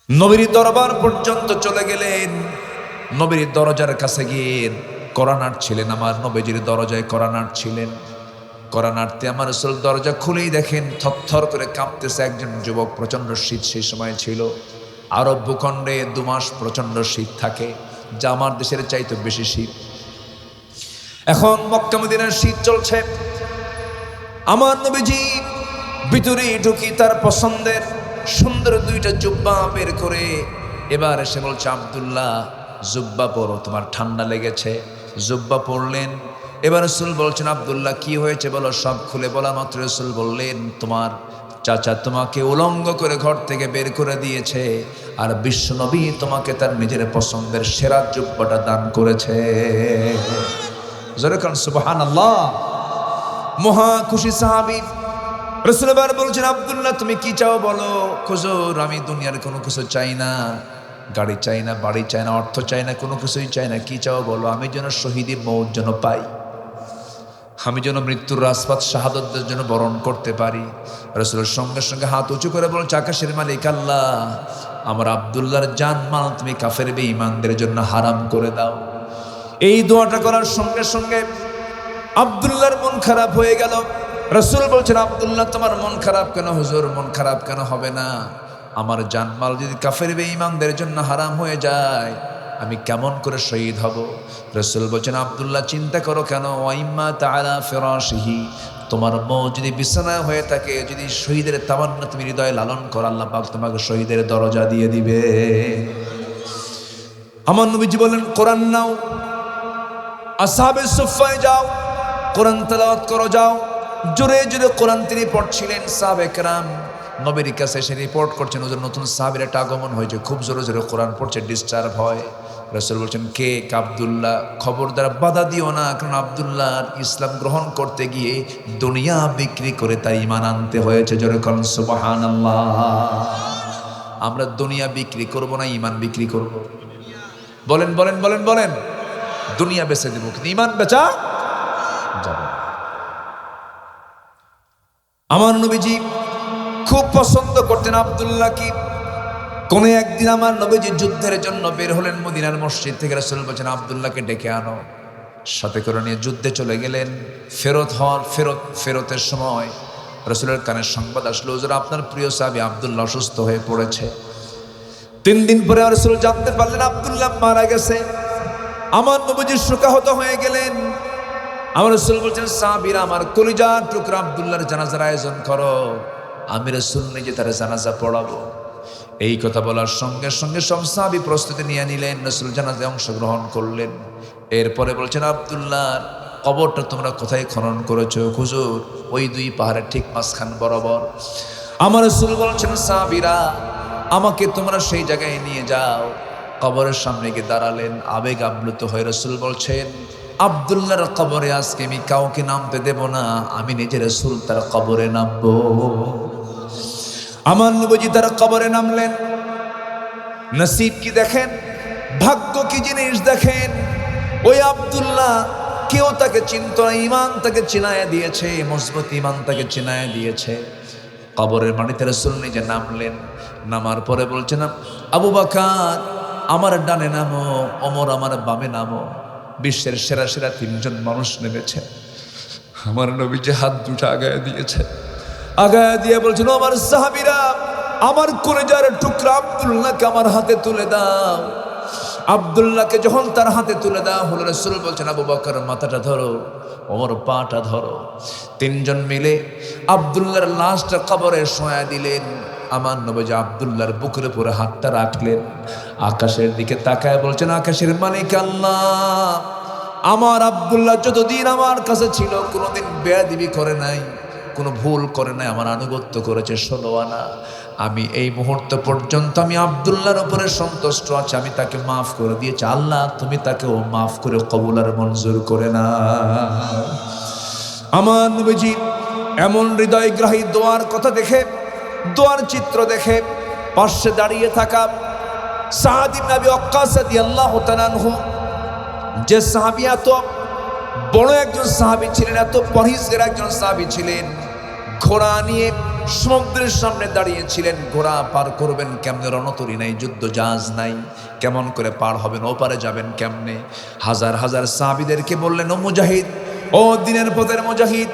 নবীর দরবার পর্যন্ত চলে গেলেন। নবীর দরজার কাছে গিয়ে কোরআন ছিলেন, আমার নবীজির দরজায় কোরআন ছিলেন। কোরআন আনতে আমার রাসূল দরজা খুলেই দেখেন থরথর করে কাঁপতেছে একজন যুবক। প্রচণ্ড শীত সেই সময় ছিল। আরব ভূখণ্ডে 2 মাস প্রচণ্ড শীত থাকে, যা আমার দেশের চাইতে বেশি শীত। এখন মক্কা মদিনার শীত চলছে। আমার নবীজি ভিতরে ঢুকি তার পছন্দের সুন্দর 2টা জুব্বা বের করে এবার এসে বলছে, আব্দুল্লাহ জুব্বা পরো, তোমার ঠান্ডা লেগেছে। জুব্বা পরলেন। এবার রাসূল বলছেন, আব্দুল্লাহ কি হয়েছে বলো। সব খুলে বলা মাত্র রাসূল বললেন, তোমার চাচা তোমাকে উলঙ্গ করে ঘর থেকে বের করে দিয়েছে, আর বিশ্বনবী তোমাকে তার নিজের পছন্দের সেরা জুব্বাটা দান করেছে। জোরে কান সুবহানাল্লাহ। মহা খুশি সাহাবী। রাসূল এবার বলছেন, আব্দুল্লাহ তুমি কি চাও বলো। হুজুর আমি দুনিয়ার কোনো কিছু চাই না, গাড়ি চাই না, বাড়ি চাই না, অর্থ চাই না, কোনো কিছুই চাই না। কি চাও বলো। আমি যেন শহীদি মওত যেন পাই, আমি যেন মৃত্যুর রাজপাত শাহাদতের জন্য বরণ করতে পারি। রাসূলের সঙ্গে সঙ্গে হাত উঁচু করে বলছে, আকাশের মালিক আল্লাহ, আমার আব্দুল্লাহর জানমাল তুমি কাফের বেঈমানদের জন্য হারাম করে দাও। এই দোয়াটা করার সঙ্গে সঙ্গে আব্দুল্লাহর মন খারাপ হয়ে গেল। রাসূল বলছেন, আব্দুল্লাহ তোমার মন খারাপ কেন। হুজুর মন খারাপ কেন হবে না, আমার জানমাল যদি কাফের বেঈমানদের জন্য হারাম হয়ে যায় আমি কেমন করে শহীদ হব। রাসূল বলছেন, আব্দুল্লাহ চিন্তা করো কেন। ওয়াইম্মা তাআলা ফিরাশিহি, তোমার মওত যদি বিছানায় হয়ে থাকে, যদি শহীদের তামান্না তুমি হৃদয়ে লালন করো, আল্লাহ পাক তোমাকে শহীদের দরজা দিয়ে দিবে। আমার নবীজি বলেন, কোরআন নাও, আসহাবে সুফফায় যাও, কোরআন তেলাওয়াত করো যাও। জোরে জোরে কোরআন তিনি পড়ছিলেন। সাহাবায়ে কেরাম নবীর কাছে এসে রিপোর্ট করছেন, ওদের নতুন সাহাবীর একটা আগমন হয়েছে, খুব জোরে জোরে কোরআন পড়ছে, ডিস্টার্ব হয়। রাসূল বলছেন, কে। আব্দুল্লাহ। খবরদার বাধা দিও না, কারণ আব্দুল্লাহ ইসলাম গ্রহণ করতে গিয়ে দুনিয়া বিক্রি করে তাই ঈমান আনতে হয়েছে। জোরে বলেন সুবহানাল্লাহ। আমরা দুনিয়া বিক্রি করব না, ঈমান বিক্রি করব। বলেন বলেন বলেন বলেন। দুনিয়া বেচে দেব, কিন্তু ঈমান বেচা যাবে না। আমার নবীজি খুব পছন্দ করতেন আব্দুল্লাহকে। কোন একদিন আমার নবীজি যুদ্ধের জন্য বের হলেন মদিনার মসজিদ থেকে। রাসূল বলেছেন, আব্দুল্লাহকে ডেকে আনো। সাথে করে নিয়ে যুদ্ধে চলে গেলেন। ফেরতের সময় রাসূলের কানে সংবাদ আসলো, হুজুর আপনার প্রিয় সাহাবী আব্দুল্লাহ অসুস্থ হয়ে পড়েছে। 3 দিন পরে রাসূল জানতে পারলেন আব্দুল্লাহ মারা গেছে। আমার নবীজি শোকাহত হয়ে গেলেন। আমার রাসূল বলছেন, সাহাবীরা আমার কলিজার টুকরা আব্দুল্লাহর জানাজার আয়োজন করো, আমি রাসূল নিজে তার জানাজা পড়াবো। এই কথা বলার সঙ্গে সঙ্গে সব সাহাবী প্রস্তুতি নিয়ে নিলেন। রাসূল জানাজায় অংশগ্রহণ করলেন। এরপরে বলছেন, আব্দুল্লাহর কবরটা তোমরা কোথায় খনন করেছো। হুজুর ওই 2 পাহাড়ের ঠিক মাঝখান বরাবর। আমার রাসূল বলছেন, সাহাবীরা আমাকে তোমরা সেই জায়গায় নিয়ে যাও। কবরের সামনে গিয়ে দাঁড়ালেন। আবেগ আপ্লুত হয়ে রাসূল বলছেন, আব্দুল্লাহর কবরে আজকে আমি কাউকে নামতে দেব না, আমি নিজে রাসূল তার কবরে নামবো। আমার নবীজি তার কবরে নামলেন। নসিব কি দেখেন, ভাগ্য কি জিনিস দেখেন। ওই আব্দুল্লাহ কেউ তাকে চিনত না, ঈমান তাকে চিনায়া দিয়েছে, মজবুত ঈমান তাকে চিনায়া দিয়েছে। কবরের মাটিতে রাসূল নিজে নামলেন। নামার পরে বলছেন, আবু বকর আমার ডানে নামো, ওমর আমার বামে নামো। বিশ্বের সেরা সেরা 3 জন মানুষ নেমেছে। আমার নবীজি হাত 2টা আগায় দিয়েছে। আগায় দিয়ে বলছেন, আমার সাহাবীরা আমার কলিজার টুকরা আব্দুল্লাহকে আমার হাতে তুলে দাও। আব্দুল্লাহকে যখন তার হাতে তুলে দেওয়া হলো, রাসূল বলছেন, আবু বকর মাথাটা ধরো, ওমর পাটা ধরো। 3 জন মিলে আব্দুল্লাহর লাশটা কবরে শোয়া দিলেন। আমার নবীজি আব্দুল্লাহর বুকের উপরে হাতটা রাখলেন। আকাশের দিকে তাকায় বলছেন, আকাশের মালিক আল্লাহ, আমার আব্দুল্লাহ যতদিন আমার কাছে ছিল কোনোদিন বেয়াদবি করে নাই, কোনো ভুল করে নাই, আমার আনুগত্য করেছে 16 আনা। আমি এই মুহূর্ত পর্যন্ত আমি আব্দুল্লাহর উপরে সন্তুষ্ট আছি, আমি তাকে মাফ করে দিয়েছি। আল্লাহ তুমি তাকেও মাফ করে কবুল আর মঞ্জুর করে না। আমার নবীজি এমন হৃদয়গ্রাহী দোয়ার কথা দেখে, দোয়ার চিত্র দেখে পাশে দাঁড়িয়ে থাকা সাদ ইবনে আবি ওয়াক্কাস রাদিয়াল্লাহু তাআলা আনহু, যে সাহাবী এত বড় একজন সাহাবী ছিলেন, এত পরহেজগার একজন সাহাবী ছিলেন, ঘোড়া নিয়ে সমুদ্রের সামনে দাঁড়িয়েছিলেন, ঘোড়া পার করবেন কেমনে, রণতরী নাই, যুদ্ধ জাহাজ নাই, কেমন করে পার হবেন, ওপারে যাবেন কেমনে। হাজার হাজার সাহাবীদেরকে বললেন, ও মুজাহিদ, ও দিনের পথের মুজাহিদ,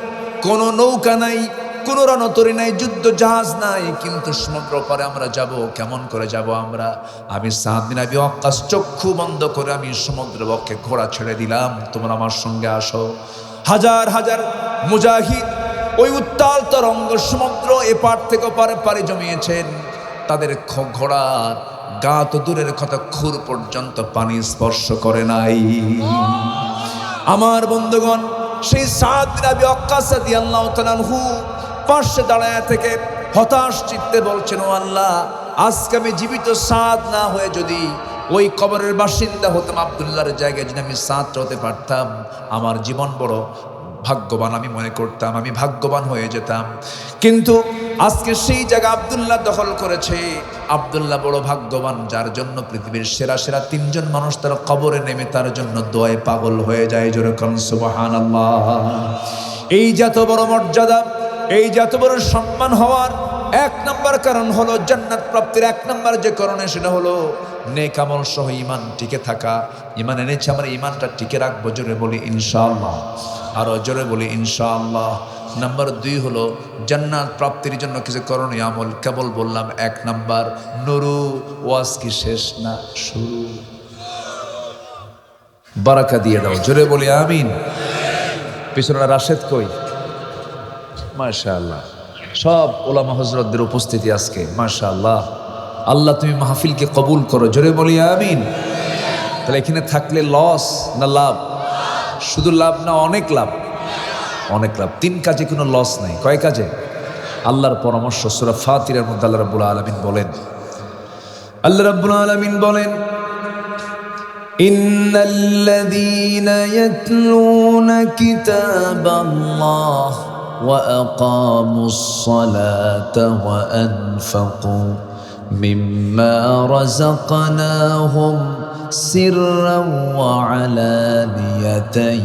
কোনো নৌকা নাই, কোনো রণতরী নাই, যুদ্ধ জাহাজ নাই, কিন্তু সমুদ্র পারে আমরা যাব, কেমন করে যাব আমরা? আমি সাদ বিন আবি ওয়াক্কাস চক্ষু বন্ধ করে আমি সমুদ্রের বক্ষে ঘোড়া ছেড়ে দিলাম, তোমরা আমার সঙ্গে আসো। হাজার হাজার মুজাহিদ ওই উত্তাল তরঙ্গ সমুদ্র এপার থেকে ওপারে পাড়ি জমিয়েছেন, তাদের ঘোড়ার গা তো দূরের কথা, খুর পর্যন্ত পানি স্পর্শ করে নাই। আমার বন্ধুগণ, সেই সাদ বিন আবি ওয়াক্কাস রাদিয়াল্লাহু তাআলা আনহু পাশে দাঁড়ায় থেকে হতাশ চিত্তে বলছেন, ও আল্লাহ, আজকে আমি জীবিত সাদ না হয়ে যদি ওই কবরের বাসিন্দা হতাম, আব্দুল্লাহর জায়গায় যদি আমি সাদ হতে পারতাম, আমার জীবন বড় ভাগ্যবান আমি মনে করতাম, আমি ভাগ্যবান হয়ে যেতাম। কিন্তু আজকে সেই জায়গা আব্দুল্লাহ দখল করেছে। আব্দুল্লাহ বড় ভাগ্যবান, যার জন্য পৃথিবীর সেরা সেরা 3 জন মানুষ তার কবরে নেমে তার জন্য দোয়ায় পাগল হয়ে যায়। জোরে কোন সুবহানাল্লাহ। এই যত বড় মর্যাদা, এই যত বড় সম্মান হওয়ার 1 নম্বর কারণ হলো জান্নাত প্রাপ্তির 1 নম্বর যে কারণে, সেটা হলো নেক আমল সহ ঈমান টিকে থাকা। ঈমান এনেছে, আমরা ঈমানটা টিকে রাখবো। জোরে বলি ইনশাআল্লাহ, আরো জোরে বলি ইনশাআল্লাহ। নাম্বার 2 হলো জান্নাত প্রাপ্তির জন্য কিছু করণীয় আমল। কেবল বললাম 1 নাম্বার, নুরু। ওয়াজ কি শেষ না শুরু? বারাকা দিয়ে দাও, জোরে বলি আমিন। পিছনে রাশেদ কই? মাশাআল্লাহ, সব ওলামা হযরতদের উপস্থিতি আজকে, মাশাআল্লাহ। আল্লাহ তুমি মাহফিলকে কবুল করো, জোরে বলি আমিন। তাহলে এখানে থাকলে লস না লাভ? শুধু লাভ না, অনেক লাভ, অনেক লাভ। 3 কাজে কোনো লস নাই। কয় কাজে? আল্লাহর পরামর্শ সূরা ফাতিরের মধ্যে আল্লাহ রাব্বুল আলামিন বলেন, আল্লাহ রাব্বুল আলামিন বলেন, ইন্নাল্লাযীনা ইয়াতলুনা কিতাবাল্লাহ ওয়া আকামুস সালাতা ওয়া আনফাকু মিম্মা রাযাকনাহুম সিররান ওয়া আলানিয়াতান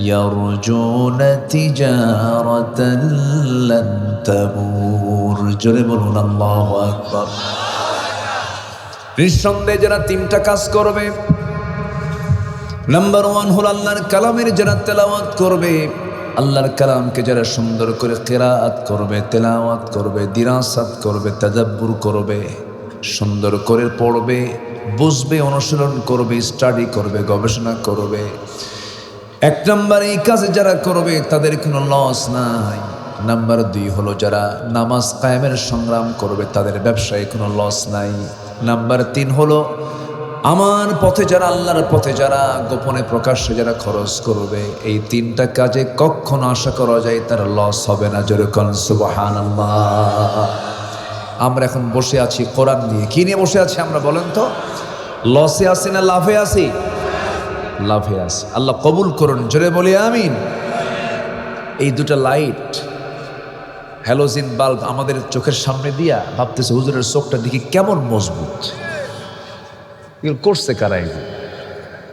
ইয়ারজুনা তিজারাতান লান তাবুর। জোরে বলুন আল্লাহু আকবার। নিঃসন্দেহে যারা 3টা কাজ করবে, নাম্বার 1 হলো আল্লাহর কালামের যারা তেলাওয়াত করবে, আল্লাহর কালামকে যারা সুন্দর করে কিরাআত করবে, তেলাওয়াত করবে, দিরাসাত করবে, তাদাব্বুর করবে, সুন্দর করে পড়বে, বুঝবে, অনুশীলন করবে, স্টাডি করবে, গবেষণা করবে। 1 নাম্বার এই কাজে যারা করবে তাদের কোনো লস নাই। নাম্বার 2 হলো যারা নামাজ কায়েমের সংগ্রাম করবে, তাদের ব্যবসায় কোনো লস নাই। নাম্বার 3 হলো আমার পথে যারা, আল্লাহর পথে যারা গোপনে প্রকাশ্যে যারা খরচ করবে, এই 3টা কাজে কখনো আশা করা যায় তার লস হবে না। জোরে কোন সুবহানাল্লাহ। আমরা এখন বসে আছি কোরআন নিয়ে। কি নিয়ে বসে আছি আমরা বলেন তো? লসে আছি না লাভে আছি? লাভে আছি। আল্লাহ কবুল করুন, জোরে বলি আমিন। এই 2টা লাইট, হ্যালোজিন বাল্ব আমাদের চোখের সামনে দিয়া ভাবতেছে হুজুরের চোখটা দেখি কেমন মজবুত, এগুলো করছে কারা?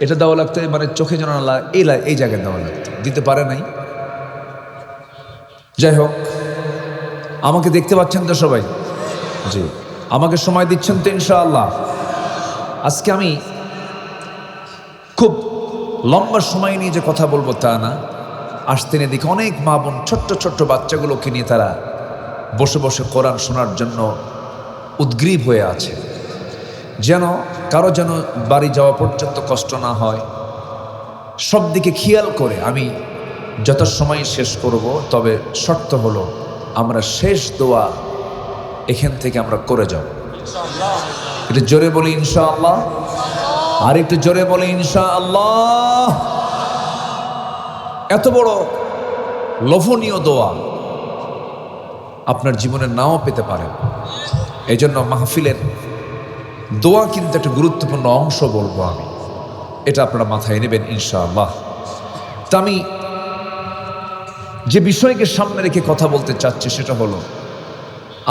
এটা দেওয়া লাগতো, মানে চোখে যেন এই জায়গায় দেওয়া লাগতো, দিতে পারে নাই। যাই হোক, আমাকে দেখতে পাচ্ছেন তো সবাই? জি, আমাকে সময় দিচ্ছেন তো ইনশাআল্লাহ? আজকে আমি খুব লম্বা সময় নিয়ে যে কথা বলবো তা না। আসতে নিয়ে দেখি অনেক মা বোন ছোট্ট ছোট্ট বাচ্চাগুলোকে নিয়ে তারা বসে বসে কোরআন শোনার জন্য উদ্গ্রীব হয়ে আছে, যেন কারো যেন বাড়ি যাওয়া পর্যন্ত কষ্ট না হয়। সব দিকে খেয়াল করে আমি যত সময় শেষ করব, তবে শর্ত হলো আমরা শেষ দোয়া এখান থেকে আমরা করে যাব। একটু জোরে বলি ইনশাআল্লাহ, আর একটু জোরে বলি ইনশাআল্লাহ। এত বড় লোভনীয় দোয়া আপনার জীবনে নাও পেতে পারেন। এই জন্য মাহফিলের দোয়া কিন্তু একটা গুরুত্বপূর্ণ অংশ বলবো আমি, এটা আপনারা মাথায় নেবেন ইনশাআল্লাহ। তা আমি যে বিষয়কে সামনে রেখে কথা বলতে চাচ্ছি সেটা হলো,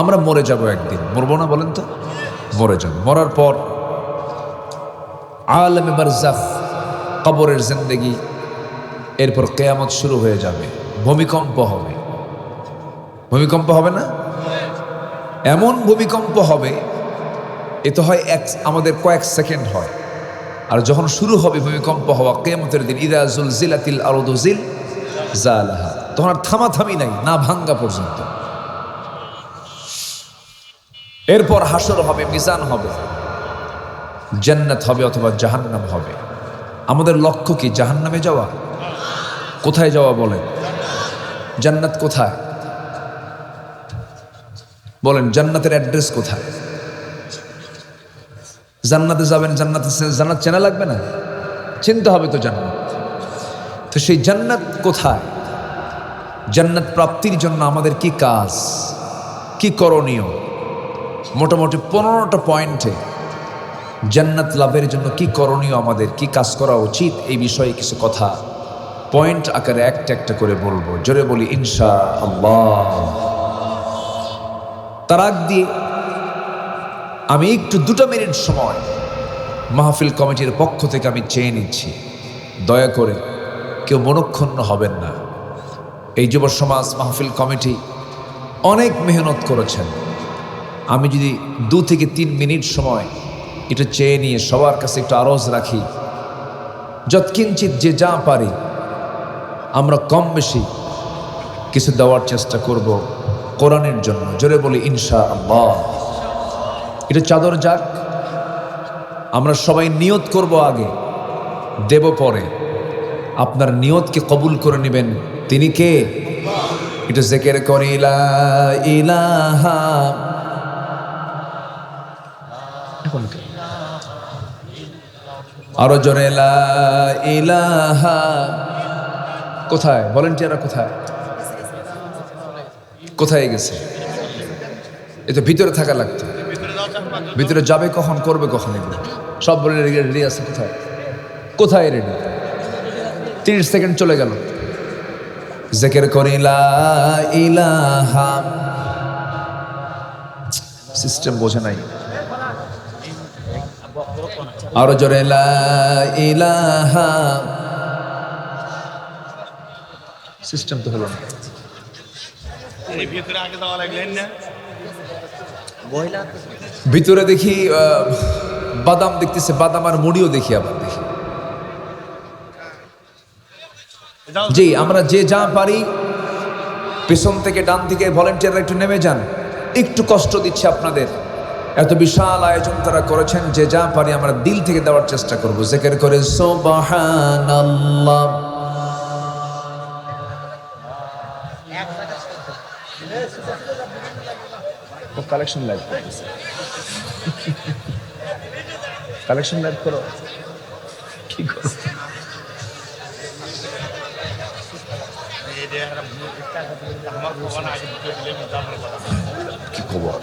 আমরা মরে যাব একদিন, মরবো না বলেন তো? মরে যাব। মরার পর আলেমে বারজাখ, কবরের জিন্দেগি, এরপর কিয়ামত শুরু হয়ে যাবে, ভূমিকম্প হবে। ভূমিকম্প হবে না? এমন ভূমিকম্প হবে, এ তো হয় আমাদের কয়েক সেকেন্ড হয়, আর যখন শুরু হবে ভূমিকম্প হওয়া কিয়ামতের দিন, ইযা যুলজিলাতিল আরদু জিলজালাহা, তখন আর থামাথামি নাই, না ভাঙ্গা পর্যন্ত। এরপর হাসর হবে, মিজান হবে, জান্নাত হবে অথবা জাহান্নাম হবে। আমাদের লক্ষ্য কি জাহান্নামে যাওয়া? কোথায় যাওয়া বলেন? জান্নাত কোথায় বলেন? জান্নাতের অ্যাড্রেস কোথায়? জান্নাতে যাবেন, জান্নাত চেনা লাগবে না? চিনতে হবে তো জান্নাত। তো সেই জান্নাত কোথায়? জান্নাত প্রাপ্তির জন্য আমাদের কি কাজ, কি করণীয়? মোটামুটি 15টা পয়েন্টে জান্নাত লাভের জন্য কি করণীয়, আমাদের কি কাজ করা উচিত, এই বিষয়ে কিছু কথা পয়েন্ট আকারে একটা একটা করে বলবো। জোরে বলি ইনশাআল্লাহ। তার আগ দিয়ে আমি একটু 2 মিনিট সময় মাহফিল কমিটির পক্ষ থেকে আমি চেয়ে নিচ্ছি, দয়া করে কেউ মনক্ষুণ্ণ হবেন না। এই যুব সমাজ মাহফিল কমিটি অনেক মেহনত করেছেন। আমি যদি 2 থেকে 3 মিনিট সময় এটা চেয়ে নিয়ে সবার কাছে একটু আরজ রাখি, যৎকিঞ্চিত যে যা পারি আমরা কম বেশি কিছু দেওয়ার চেষ্টা করব কোরআনের জন্য। জোরে বলি ইনশাআল্লাহ। এটা চাদর যাক, আমরা সবাই নিয়ত করব, আগে দেব পরে। আপনার নিয়তকে কবুল করে নেবেন, তিনি কে? এটা জিকির করি লা ইলাহা, আরো জোরে লা ইলাহা। কোথায় ভলেন্টিয়াররা? কোথায় কোথায় গেছে? এ তো ভিতরে থাকা লাগতো। ভিতরে যাবে কখন, করবে কখন? এগুলো সব বলে রেডি আছে। কোথায় কোথায় রেডি? 30 সেকেন্ড চলে গেল। জিকির করি লা ইলাহা। সিস্টেম বোঝে নাই। আরো জোরে লা ইলাহা। সিস্টেম তো হলো না। ভিতরে দেখি বাদাম দেখতেছে, বাদাম আর মুড়িও দেখি, আবার দেখি। জি, আমরা যে যা পারি, পেছন থেকে ডান থেকে ভলেন্টিয়াররা একটু নেমে যান। একটু কষ্ট দিচ্ছে আপনাদের, এত বিশাল আয়োজন তারা করেছেন। যে যা পারি আমরা দিল থেকে দেওয়ার চেষ্টা করব। জিকির করে সুবহানাল্লাহ। কালেকশন লাইভ করতেছে, কালেকশন লাইভ করো, কি করো? কি খবর?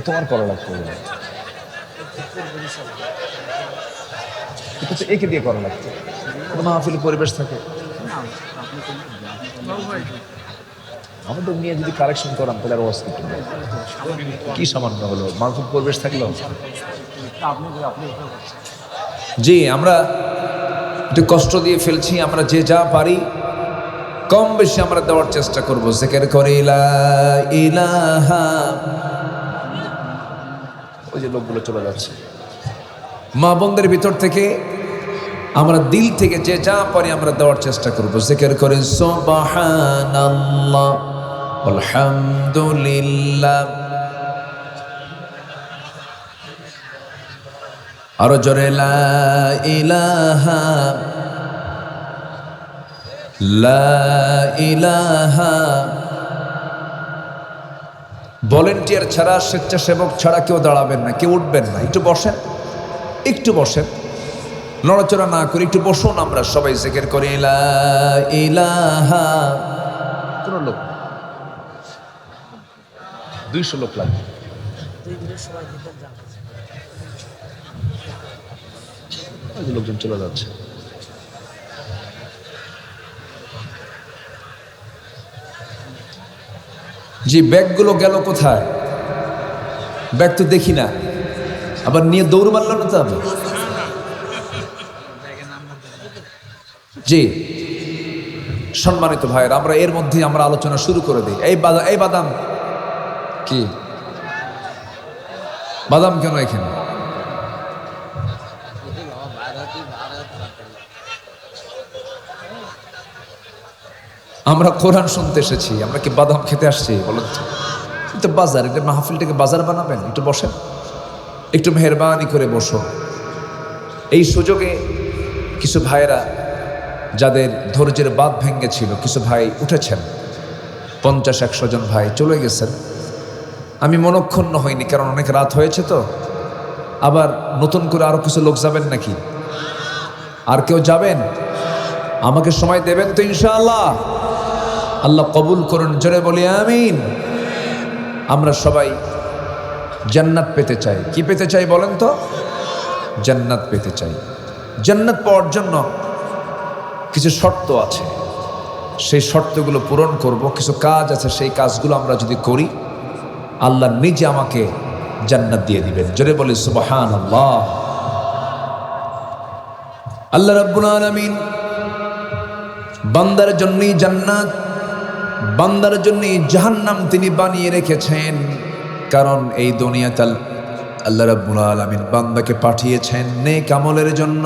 তোমার করা লাগতো, একে দিয়ে করা লাগতো। মাহফিল পরিবেশ থাকে, আমাদের নিয়ে যদি কালেকশন করান তাহলে আর অস্তিত্ব কি সামান্য হলো, মাহফিল পরিবেশ থাকলো। জি, আমরা একটু কষ্ট দিয়ে ফেলছি। আমরা যে যা পারি কম বেশি আমরা দেওয়ার চেষ্টা করব। জিকির করে লা ইলাহা। ওই যে লোকগুলো চলে যাচ্ছে। মা বোনদের ভিতর থেকে আমরা দিল থেকে যে যা পারি আমরা দেওয়ার চেষ্টা করব। জিকির করে সুবহানাল্লাহ, আলহামদুলিল্লাহ। আরো জোরে লা ইলাহা, লা ইলাহা। ভলেন্টিয়ার ছাড়া, স্বেচ্ছাসেবক ছাড়া কেউ দাঁড়াবেন না, কেউ উঠবেন না। একটু বসেন, একটু বসেন, নড়াচড়া না করে একটু বসুন। আমরা সবাই জিকির করি লা ইলাহা। কোন লোক 200 লোক লাগবে। লোকজন চলে যাচ্ছে। জি, ব্যাগগুলো গেল কোথায়? ব্যাগ তো দেখি না, আবার নিয়ে দৌড় মারল না তো আবার। জি, সম্মানিত ভাইয়ের, আমরা এর মধ্যে আমরা আলোচনা শুরু করে দিই। এই বাদাম কি বাদাম কেন এখানে? আমরা কোরআন শুনতে এসেছি, আমরা কি বাদাম খেতে আসছি? বলেন তো। এটা বাজার, এটা মাহফিলটাকে বাজার বানাবেন? একটু বসেন, একটু মেহরবানি করে বসো। এই সুযোগে কিছু ভাইয়েরা যাদের ধৈর্যের বাঁধ ভেঙেছিল, কিছু ভাই উঠেছেন, 50-100 জন ভাই চলে গেছেন। আমি মনক্ষুণ্ণ হইনি, কারণ অনেক রাত হয়েছে তো। আবার নতুন করে আরো কিছু লোক যাবেন নাকি? আর কেউ যাবেন? আমাকে সময় দেবেন তো ইনশাআল্লাহ? আল্লাহ কবুল করুন, জোরে বলি আমিন। আমরা সবাই জান্নাত পেতে চাই। কি পেতে চাই বলেন তো? জান্নাত পেতে চাই। জান্নাত পাওয়ার জন্য কিছু শর্ত আছে, সেই শর্তগুলো পূরণ করব। কিছু কাজ আছে, সেই কাজগুলো আমরা যদি করি, আল্লাহ নিজে আমাকে জান্নাত দিয়ে দিবেন। জোরে বলি সুবহানাল্লাহ। আল্লাহ রাব্বুল আলামিন বান্দার জন্যই জান্নাত, বান্দার জন্যই জাহান্নাম তিনি বানিয়ে রেখেছেন। কারণ এই দুনিয়াতে আল্লাহ রাব্বুল আলামিন বান্দাকে পাঠিয়েছেন নেক আমলের জন্য।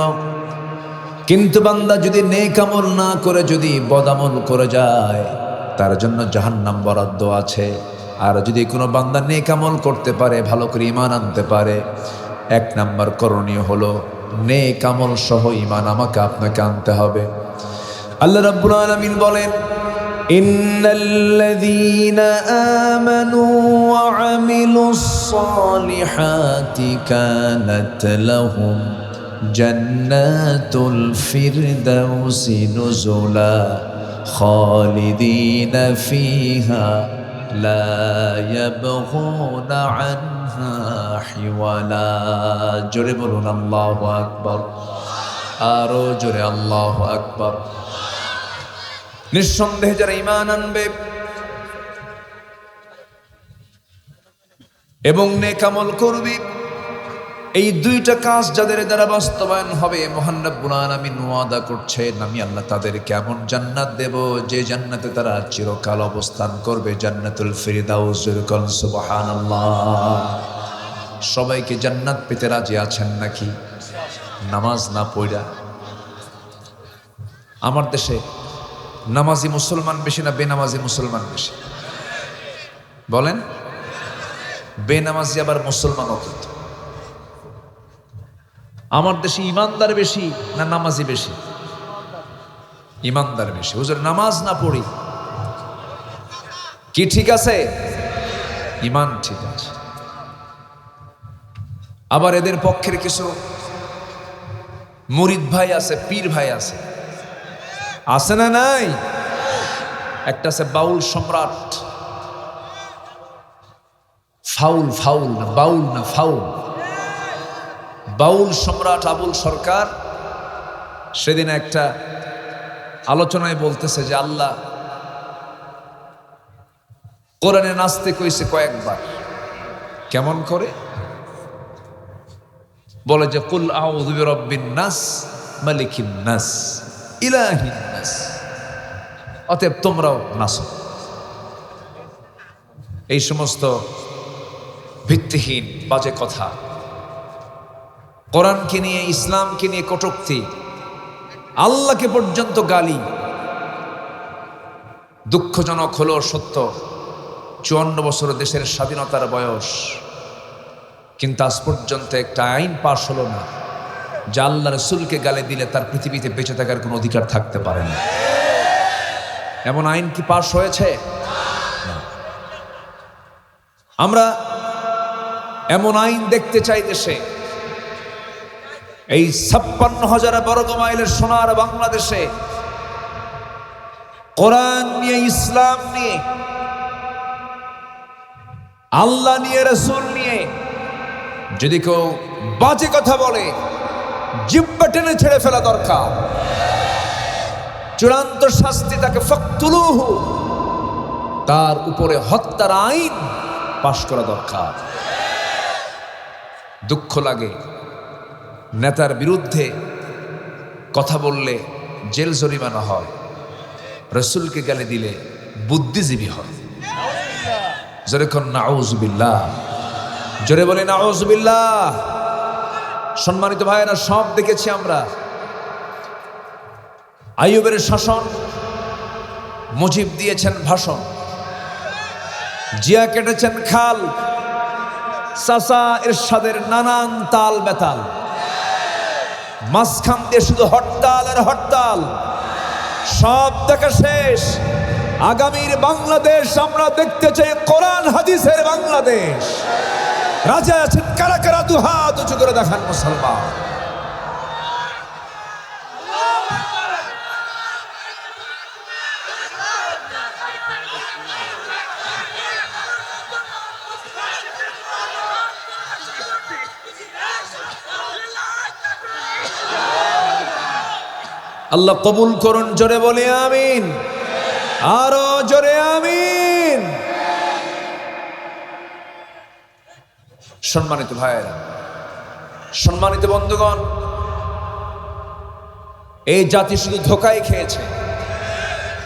কিন্তু বান্দা যদি নেক আমল না করে যদি বদামল করে যায়, তার জন্য জাহান্নাম বরাদ্দ আছে। আর যদি কোনো বান্দা নেক আমল করতে পারে, ভালো করে ঈমান আনতে পারে, 1 নাম্বার করণীয় হলো নেক আমল সহ ঈমান আমাকে আপনাকে আনতে হবে। আল্লাহ রাব্বুল আলামিন বলেন, ইন্নাল্লাযীনা আমানু ওয়া আমিলুস সালিহাতি কানাত লাহুম জান্নাতুল ফিরদাউসি নুজুলা খালিদিনা ফিহা লা ইয়াবগুনা আনহা হিওয়ালা। জোরে বলুন আল্লাহু আকবার। আরো জোরে আল্লাহু আকবার। নিঃসন্দেহে যারা ঈমান আনবে এবং নেক আমল করবে, এই 2টা কাজ যাদের দ্বারা বাস্তবায়ন হবে, মহান রব্বুল আলামিন ওয়াদা করছেন, আমি আল্লাহ তাদেরকে এমন জান্নাত দেব যে জান্নাতে তারা চিরকাল অবস্থান করবে, জান্নাতুল ফিরদাউস। সুবহানাল্লাহ। সবাইকে জান্নাত পেতে রাজি আছেন নাকি? নামাজ না পড়া, আমার দেশে নামাজি মুসলমান বেশি না বেনামাজি মুসলমান বেশি? বলেন। বেনামাজি আবার মুসলমানও কিন্তু। আমার দেশে ইমানদার বেশি না নামাজি বেশি? ইমানদার বেশি। হুজুর নামাজ না পড়ি কি ঠিক আছে? ইমান ঠিক আছে। আবার এদের পক্ষের কিছু মুরিদ ভাই আছে, পীর ভাই আছে, আছে না নাই? একটা আছে বাউল সম্রাট, ফাউল না বাউল না ফাউল, বাউল সম্রাট আবুল সরকার। সেদিন একটা আলোচনায় বলতেছে যে আল্লাহ কোরআনে নাচতে কইছে কয়েকবার। কেমন করে? বলে যে কুল আউযু বিরাব্বিন নাস মালিকিন নাস ইলাহিন নাস। অতএব তোমরাও নাচো। এই সমস্ত ভিত্তিহীন বাজে কথা, কোরআনকে নিয়ে, ইসলামকে নিয়ে কটূক্তি, আল্লাহকে পর্যন্ত গালি। দুঃখজনক হলো সত্য, 54 বছর দেশের স্বাধীনতার বয়স, কিন্তু আজ পর্যন্ত একটা আইন পাশ হলো না যা আল্লাহ রাসূলকে গালি দিলে তার পৃথিবীতে বেঁচে থাকার কোনো অধিকার থাকতে পারে না। এমন আইন কি পাশ হয়েছে? আমরা এমন আইন দেখতে চাই দেশে। এই 56,000 বর্গ মাইলের সোনার বাংলাদেশে কোরআন নিয়ে, ইসলাম নিয়ে, আল্লাহ নিয়ে, রাসূল নিয়ে যদি কেউ বাজে কথা বলে, জিহ্বা টেনে ছেড়ে ফেলা দরকার। চূড়ান্ত শাস্তি তাকে ফাকতুলুহু, তার উপরে হত্যার আইন পাশ করা দরকার। দুঃখ লাগে নেতার বিরুদ্ধে কথা বললে জেল জরিমানা হয়, রসুলকে গালি দিলে বুদ্ধিজীবী হয়। জোরে কোন নাউজুবিল্লাহ, জোরে বলে নাউজুবিল্লাহ। সম্মানিত ভাইয়েরা, সব দেখেছি আমরা। আইয়ুবের শাসন, মুজিব দিয়েছেন ভাষণ, জিয়া কেটেছেন খাল, চাচা এরশাদের নানান তাল বেতাল, মাঝখান দিয়ে শুধু হরতাল আর হরতাল। সব দেখা শেষ। আগামীর বাংলাদেশ আমরা দেখতে চাই কোরআন হাদিসের বাংলাদেশ। রাজা আছেন কারা কারা, দুহাত উঁচু করে দেখান মুসলমান। আল্লাহ কবুল করুন, জোরে বলে আমিন, আরো জোরে আমিন। সম্মানিত ভাইয়েরা, সম্মানিত বন্ধুগণ, এই জাতি শুধু ধোঁকাই খেয়েছে,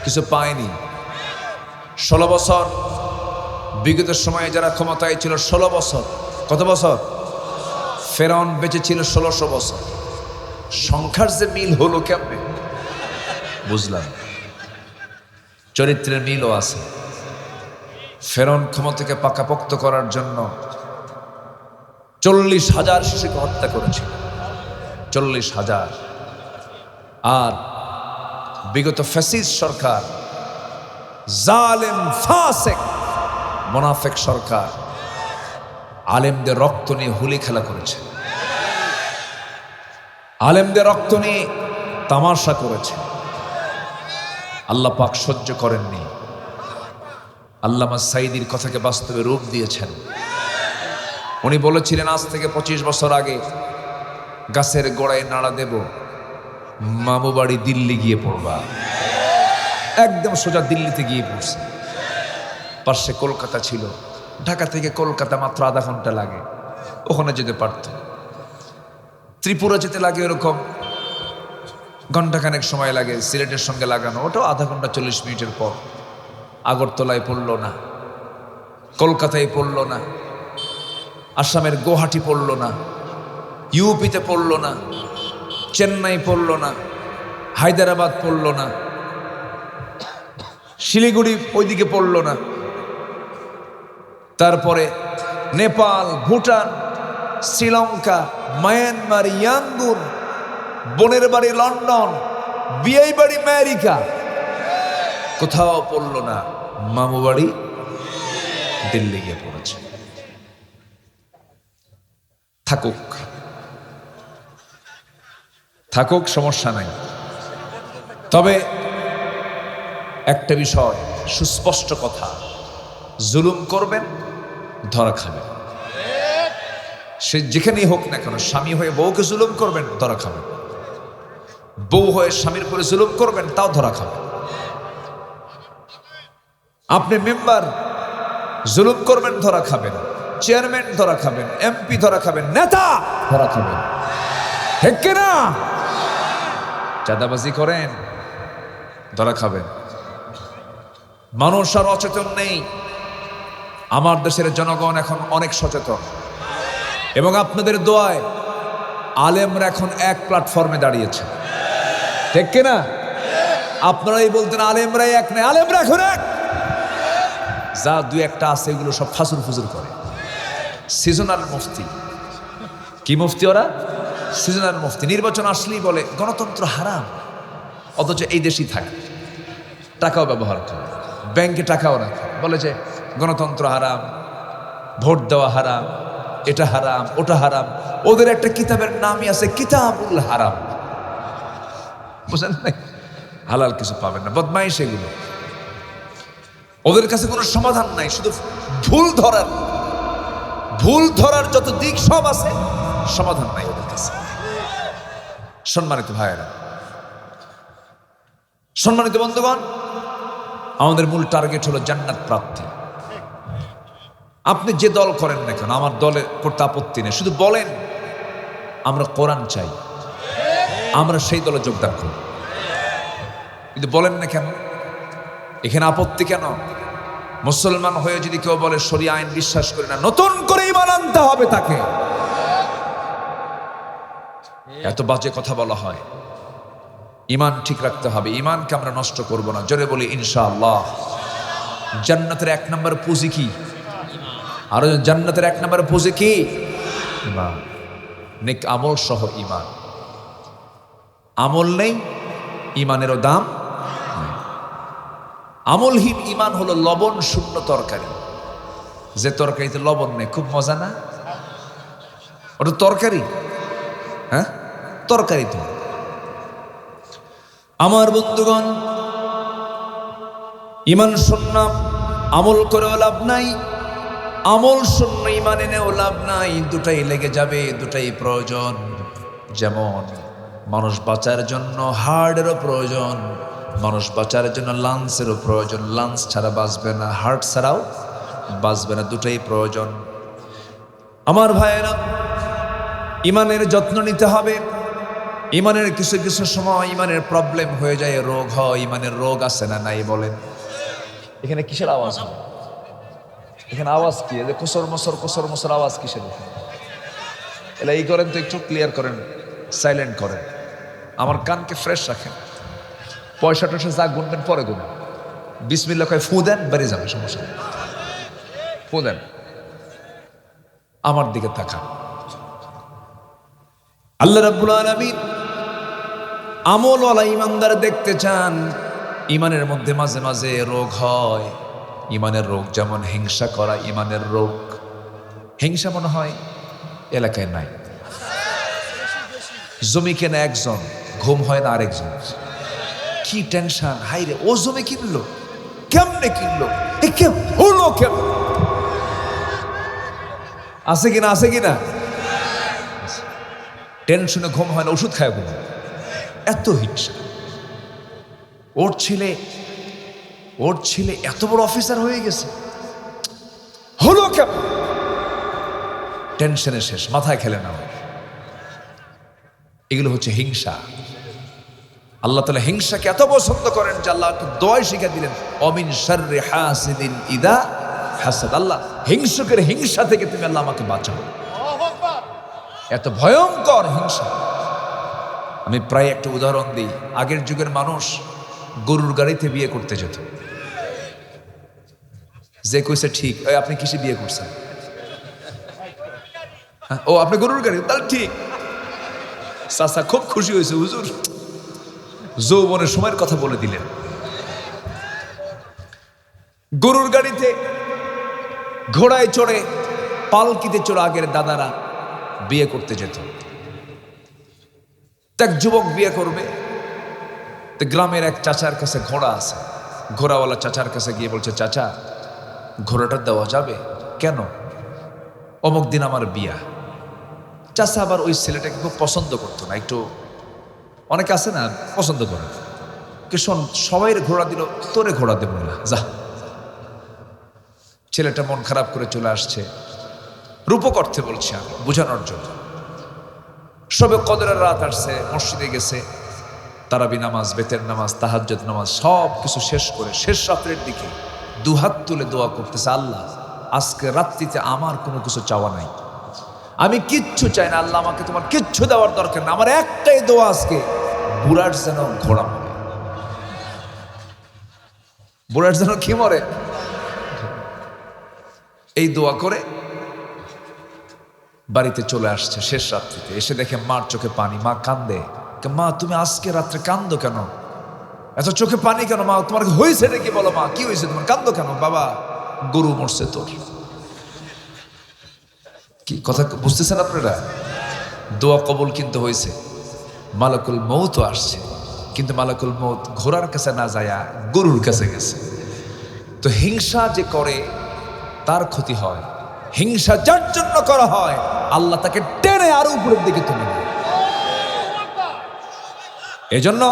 কিছু পায়নি। 16 বছর বিগত সময়ে যারা ক্ষমতায় ছিল, 16 বছর, কত বছর? ফেরাউন বেঁচে ছিল 1600 বছর। সংখ্যার যে মিল হলো কেমনে বুঝলাম। চরিত্রের মিলও আছে। ফেরাউন ক্ষমতাকে পাকাপোক্ত করার জন্য 40,000 শিশুকে হত্যা করেছিল, 40,000। আর বিগত ফ্যাসিস্ট সরকার, জালেম ফাসেক মুনাফিক সরকার, আলেমদের রক্ত নিয়ে হুলি খেলা করেছে, আলেমদের রক্ত নিয়ে তামাশা করেছে। আল্লাহ পাক সহ্য করেননি। আল্লামা সাঈদীর কথাকে বাস্তবে রূপ দিয়েছেন। উনি বলেছিলেন, আজ থেকে 25 বছর আগে গাছের গোড়ায় নাড়া দেব, মামু বাড়ি দিল্লি গিয়ে পড়বা। একদম সোজা দিল্লিতে গিয়ে পড়ছে। পাশে কলকাতা ছিল, ঢাকা থেকে কলকাতা মাত্র আধা ঘন্টা লাগে, ওখানে যেতে পারত। ত্রিপুরা যেতে লাগে এরকম ঘন্টাখানেক সময় লাগে, সিলেটের সঙ্গে লাগানো, ওটাও আধা ঘন্টা 40 মিনিটের পর। আগরতলায় পড়ল না, কলকাতায় পড়ল না, আসামের গুয়াহাটি পড়ল না, ইউপিতে পড়ল না, চেন্নাই পড়ল না, হায়দ্রাবাদ পড়ল না, শিলিগুড়ি ওইদিকে পড়ল না। তারপরে নেপাল, ভুটান, শ্রীলঙ্কা, মায়ানমার, ইয়াঙ্গুন, বোনের বাড়ি লন্ডন, বিয়ে বাড়ি আমেরিকা, কোথাও পড়ল না। মামু বাড়ি দিল্লি গিয়ে পড়েছে। থাকুক থাকুক, সমস্যা নাই। তবে একটা বিষয় সুস্পষ্ট কথা, জুলুম করবেন ধরা খাবেন। সে যেখানেই হোক না কেন, স্বামী হয়ে বউকে জুলুম করবেন ধরা খাবেন, বউ হয়ে স্বামীর উপরে জুলুম করবেন তাও ধরা খাবেন। আপনি মেম্বার জুলুম করবেন ধরা খাবেন, চেয়ারম্যান ধরা খাবেন, এমপি ধরা খাবেন, নেতা ধরা খাবেন, ঠিক কিনা? চাঁদাবাজি করেন ধরা খাবেন। মানুষ আর অচেতন নেই। আমার দেশের জনগণ এখন অনেক সচেতন, এবং আপনাদের দোয়ায় আলেমরা এখন এক প্ল্যাটফর্মে দাঁড়িয়েছে, ঠিক কিনা? আপনারাই বলতেন আলেমরাই এক নেই, আলেমরা এখন এক। যা দুই একটা আছে এগুলো সব ফাসুর ফুজুর করে। সিজনাল মুফতি, কি মুফতি ওরা? সিজনাল মুফতি। নির্বাচন আসলেই বলে গণতন্ত্র হারাম, অথচ এই দেশেই থাকে, টাকাও ব্যবহার করে, ব্যাংকে টাকাও রাখে, বলে যে গণতন্ত্র হারাম, ভোট দেওয়া হারাম, এটা হারাম, ওটা হারাম। ওদের একটা কিতাবের নামই আছে কিতাবুল হারাম, বুঝেন নাই? হালাল কিছু পাবেন না, বদমাইশ এগুলো। ওদের কাছে কোনো সমাধান নাই, শুধু ভুল ধরার যত দিক সব আছে, সমাধান নাই ওদের কাছে। সম্মানিত ভাইয়েরা, সম্মানিত বন্ধুগণ, আমাদের মূল টার্গেট হলো জান্নাত প্রাপ্তি। আপনি যে দল করেন না কেন, আমার দলে করতে আপত্তি নেই, শুধু বলেন আমরা কোরআন চাই, আমরা সেই দলে যোগদান করব। কিন্তু বলেন না কেন, এখানে আপত্তি কেন? মুসলমান হয়ে যদি কেউ বলে শরিয়া আইন বিশ্বাস করি না, নতুন করে ঈমান আনতে হবে তাকে। এত বাজে কথা বলা হয়। ঈমান ঠিক রাখতে হবে, ঈমানকে আমরা নষ্ট করব না। জোরে বলি ইনশাআল্লাহ। জান্নাতের 1 নম্বর পুঁজি কি? আরো জান্নাতের 1 নম্বর পুঁজি কি? ঈমান। নেক আমল সহ ঈমান। আমল নেই, ঈমানেরও দাম নেই। আমলহীন ঈমান হলো লবণ শূন্য তরকারি। যে তরকারিতে লবণ নেই, খুব মজা না? ওটা তরকারি? হ্যাঁ, তরকারি তো। আমার বন্ধুগণ, ঈমান শূন্য আমল করেও লাভ নাই, আমল শূন্য ঈমান এনেও লাভ নাই। দুটাই লেগে যাবে, দুটাই প্রয়োজন। যেমন মানুষ বাঁচার জন্য হার্টেরও প্রয়োজন, মানুষ বাঁচার জন্য লাংসেরও প্রয়োজন। লাংস ছাড়া বাঁচবে না, হার্ট ছাড়াও বাঁচবে না, দুটাই প্রয়োজন। আমার ভাইয়েরা, ঈমানের যত্ন নিতে হবে। ঈমানের কিছু কিছু সময় ঈমানের প্রবলেম হয়ে যায়, রোগ হয়। ঈমানের রোগ আছে না নাই বলেন? এখানে কিসের আওয়াজ হয়? এখানে আওয়াজ কি? কোসর মসর আওয়াজ কিসের? এলা এই করেন তো, একটু ক্লিয়ার করেন, সাইলেন্ট করেন, আমার কানকে ফ্রেশ রাখেন। পয়সা টয়সা যা গুনবেন পরে গুনবেন। বিসমিল্লাহ কয় ফু দেন, বেড়ে যাবে, সমস্যা নেই। ফু দেন, আমার দিকে তাকান। আল্লাহ রাব্বুল আলামিন আমলওয়ালা ঈমানদার দেখতে চান। ঈমানের মধ্যে মাঝে মাঝে রোগ হয়। ঈমানের রোগ যেমন হিংসা করা ঈমানের রোগ। হিংসা মনে হয় এলাকায় নাই। জমি কেনা একজন, ঘুম হয় না আরেকজন। কি টেনশন! হাই রে, ও জমি কিনলো, কেমনে কিনলো, এ কেম হলো, কেম আছে কিনা, আছে কিনা? টেনশনে ঘুম হয় না, ওষুধ খায় ঘুম। এত হিংসা। ওর ছেলে এত বড় অফিসার হয়ে গেছে, হলো কেন? টেনশনে শেষ, মাথায় খেলে না। এগুলো হচ্ছে হিংসা। আল্লাহ তাআলা হিংসাকে এত পছন্দ করেন যে আল্লাহকে দোয়া শিখা দিলেন, অমিন শাররি হাসিদিন ইদা হাসাদ। আল্লাহ হিংসুকের হিংসা থেকে তুমি আল্লাহ আমাকে বাঁচাও। এত ভয়ঙ্কর হিংসা। আমি প্রায় একটা উদাহরণ দিই। আগের যুগের মানুষ গরুর গাড়িতে বিয়ে করতে যেত। যে কইছে ঠিক, আপনি কিসে বিয়ে করছেন? ও আপনি গরুর গাড়ি, তাহলে ঠিক। চাচা খুব খুশি হয়েছে, হুজুর যৌবনের সময়ের কথা বলে দিলেন। গরুর গাড়িতে, ঘোড়ায় চড়ে, পালকিতে চড়ে আগের দাদারা বিয়ে করতে যেত। এক যুবক বিয়ে করবে, তো গ্রামের এক চাচার কাছে ঘোড়া আছে। ঘোড়াওয়ালা চাচার কাছে গিয়ে বলছে, চাচা ঘোড়াটা দেওয়া যাবে? কেন? অমুক দিন আমার বিয়া। চাচা আবার ওই ছেলেটাকে খুব পছন্দ করতো না, একটু অনেকে আছে না পছন্দ করে, কি শোন সবাইয়ের ঘোড়া দিল, তোরে ঘোড়া দেব না, যা। ছেলেটা মন খারাপ করে চলে আসছে। রূপক অর্থে বলছি আমি, বোঝানোর জন্য। সবে কদরের রাত আসছে, মসজিদে গেছে, তারাবি নামাজ, বেতের নামাজ, তাহাজ্জুদ নামাজ সব কিছু শেষ করে শেষ রাত্রের দিকে দুহাত তুলে দোয়া করতেছে, আল্লাহ আজকে রাত্রিতে আমার কোনো কিছু চাওয়া নাই, আমি কিচ্ছু চাই না, আল্লাহ আমাকে তোমার কিচ্ছু দেওয়ার দরকার না, আমার একটাই দোয়া আজকে, বুড়ার যেন ঘোড়া মরে। বুড়ার যেন কি মরে? এই দোয়া করে বাড়িতে চলে আসছে শেষ রাত্রিতে। এসে দেখে মার চোখে পানি। মা কান্দে। মা তুমি আজকে রাত্রে কান্দো কেন? এত চোখে পানি কেন মা? তোমার হয়েছে নাকি? বলো মা, কি হয়েছে তোমার? কান্দো কেন? বাবা গরু মরছে তোর। কি কথা বুঝতেছেন আপনারা? দোয়া কবুল কিন্তু হয়েছে, মালাকুল মৌত আসছে, কিন্তু মালাকুল মৌত ঘোড়ার কাছে না যায়া গরুর কাছে গেছে। তো হিংসা যে করে তার ক্ষতি হয়। হিংসা যার জন্য করা হয় আল্লাহ তাকে টেনে আরো উপরের দিকে তুলে দেয়। এজন্য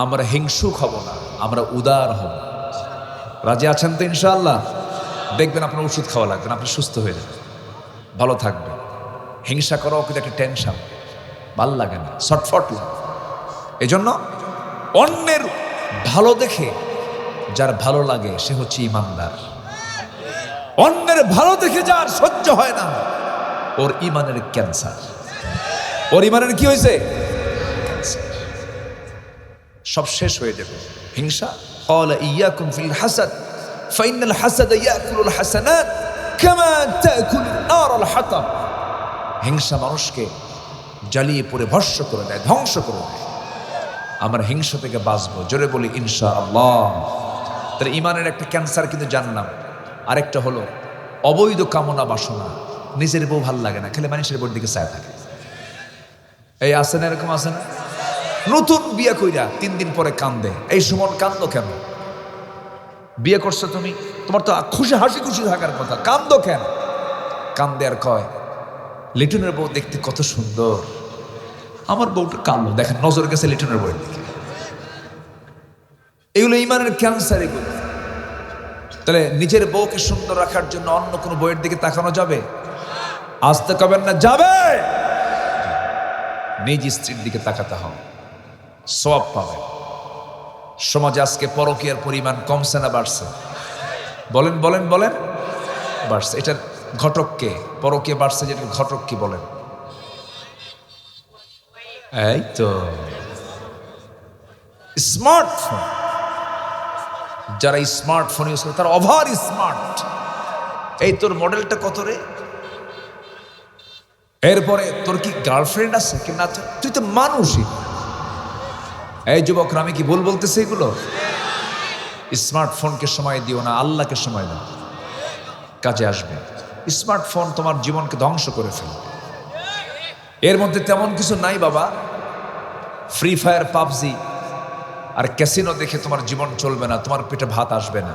আমরা হিংসুক হব না, আমরা উদার হব। রাজি আছেন তো ইনশাআল্লাহ? দেখবেন আপনার ওষুধ খাওয়া লাগবে না, আপনি সুস্থ হয়ে যাবেন, ভালো থাকবেন। হিংসা করাও কিন্তু একটা টেনশন, ভাল লাগে না, ছটফট লাগে। এজন্য অন্যের ভালো দেখে যার ভালো লাগে সে হচ্ছে ইমানদার। অন্যের ভালো দেখে যার সহ্য হয় না, ওর ইমানের ক্যান্সার। ওর ইমানের কি হয়েছে? ক্যান্সার। সব শেষ হয়ে যাবে। হিংসা, ক্বালা ইয়াকুম ফিল হাসাদ ফাইনাল হাসাদা ইয়াকুলুল হাসানাত কামা তাকুলুন নারুল হাতাব। হিংসা মানুষকে জ্বালিয়ে পুড়ে ভস্ম করে দেয়, ধ্বংস করে দেয়। আমরা হিংসা থেকে বাঁচবো, জোরে বলি ইনশাআল্লাহ। তাহলে ইমানের একটা ক্যান্সার কিন্তু জানলাম। আরেকটা হলো অবৈধ কামনা বাসনা। নিজের বউ ভাল লাগে না, খেলে মানুষের বউর দিকে চায় থাকে। এই আছে না, এরকম আছে না? নতুন বিয়ে কইরা 3 দিন পরে কান্দে। এই সুমন কান্দো কেন? বিয়ে করছো তুমি, তোমার তো খুশি হাসি খুশি থাকার কথা, কান্দো কেন? কান্দে আর কয় লিটনের বউ দেখতে কত সুন্দর, আমার বউটা কান্দো। দেখেন নজর গেছে লিটনের বউয়ের দিকে। এগুলো ইমানের ক্যান্সার। এগুলো তাহলে নিজের বউকে সুন্দর রাখার জন্য অন্য কোনো বউয়ের দিকে তাকানো যাবে? আসতে কবেন না, যাবে। নিজ স্ত্রীর দিকে তাকাতে হবে, সওয়াব পাবে। সমাজে আজকে পরকীয়ার পরিমাণ কমছে না বাড়ছে? বলেন বলেন বলেন। বাড়ছে। এটার ঘটক কে? পরকীয়া বাড়ছে যেটা ঘটক কি বলেন? এই তো স্মার্টফোন। যারা স্মার্টফোন ইউজ করে তারা ওভার স্মার্ট। এই তোর মডেলটা কত রে? এরপরে তোর কি গার্লফ্রেন্ড আছে কি না? তুই তো মানুষই। এই যুবকরা, আমি কি ভুল বলতেছি? এগুলো স্মার্টফোনকে সময় দিও না, আল্লাহকে সময় দাও, কাজে আসবে। স্মার্টফোন তোমার জীবনকে ধ্বংস করে ফেলবে। এর মধ্যে তেমন কিছু নাই বাবা। ফ্রি ফায়ার, পাবজি আর ক্যাসিনো দেখে তোমার জীবন চলবে না, তোমার পেটে ভাত আসবে না,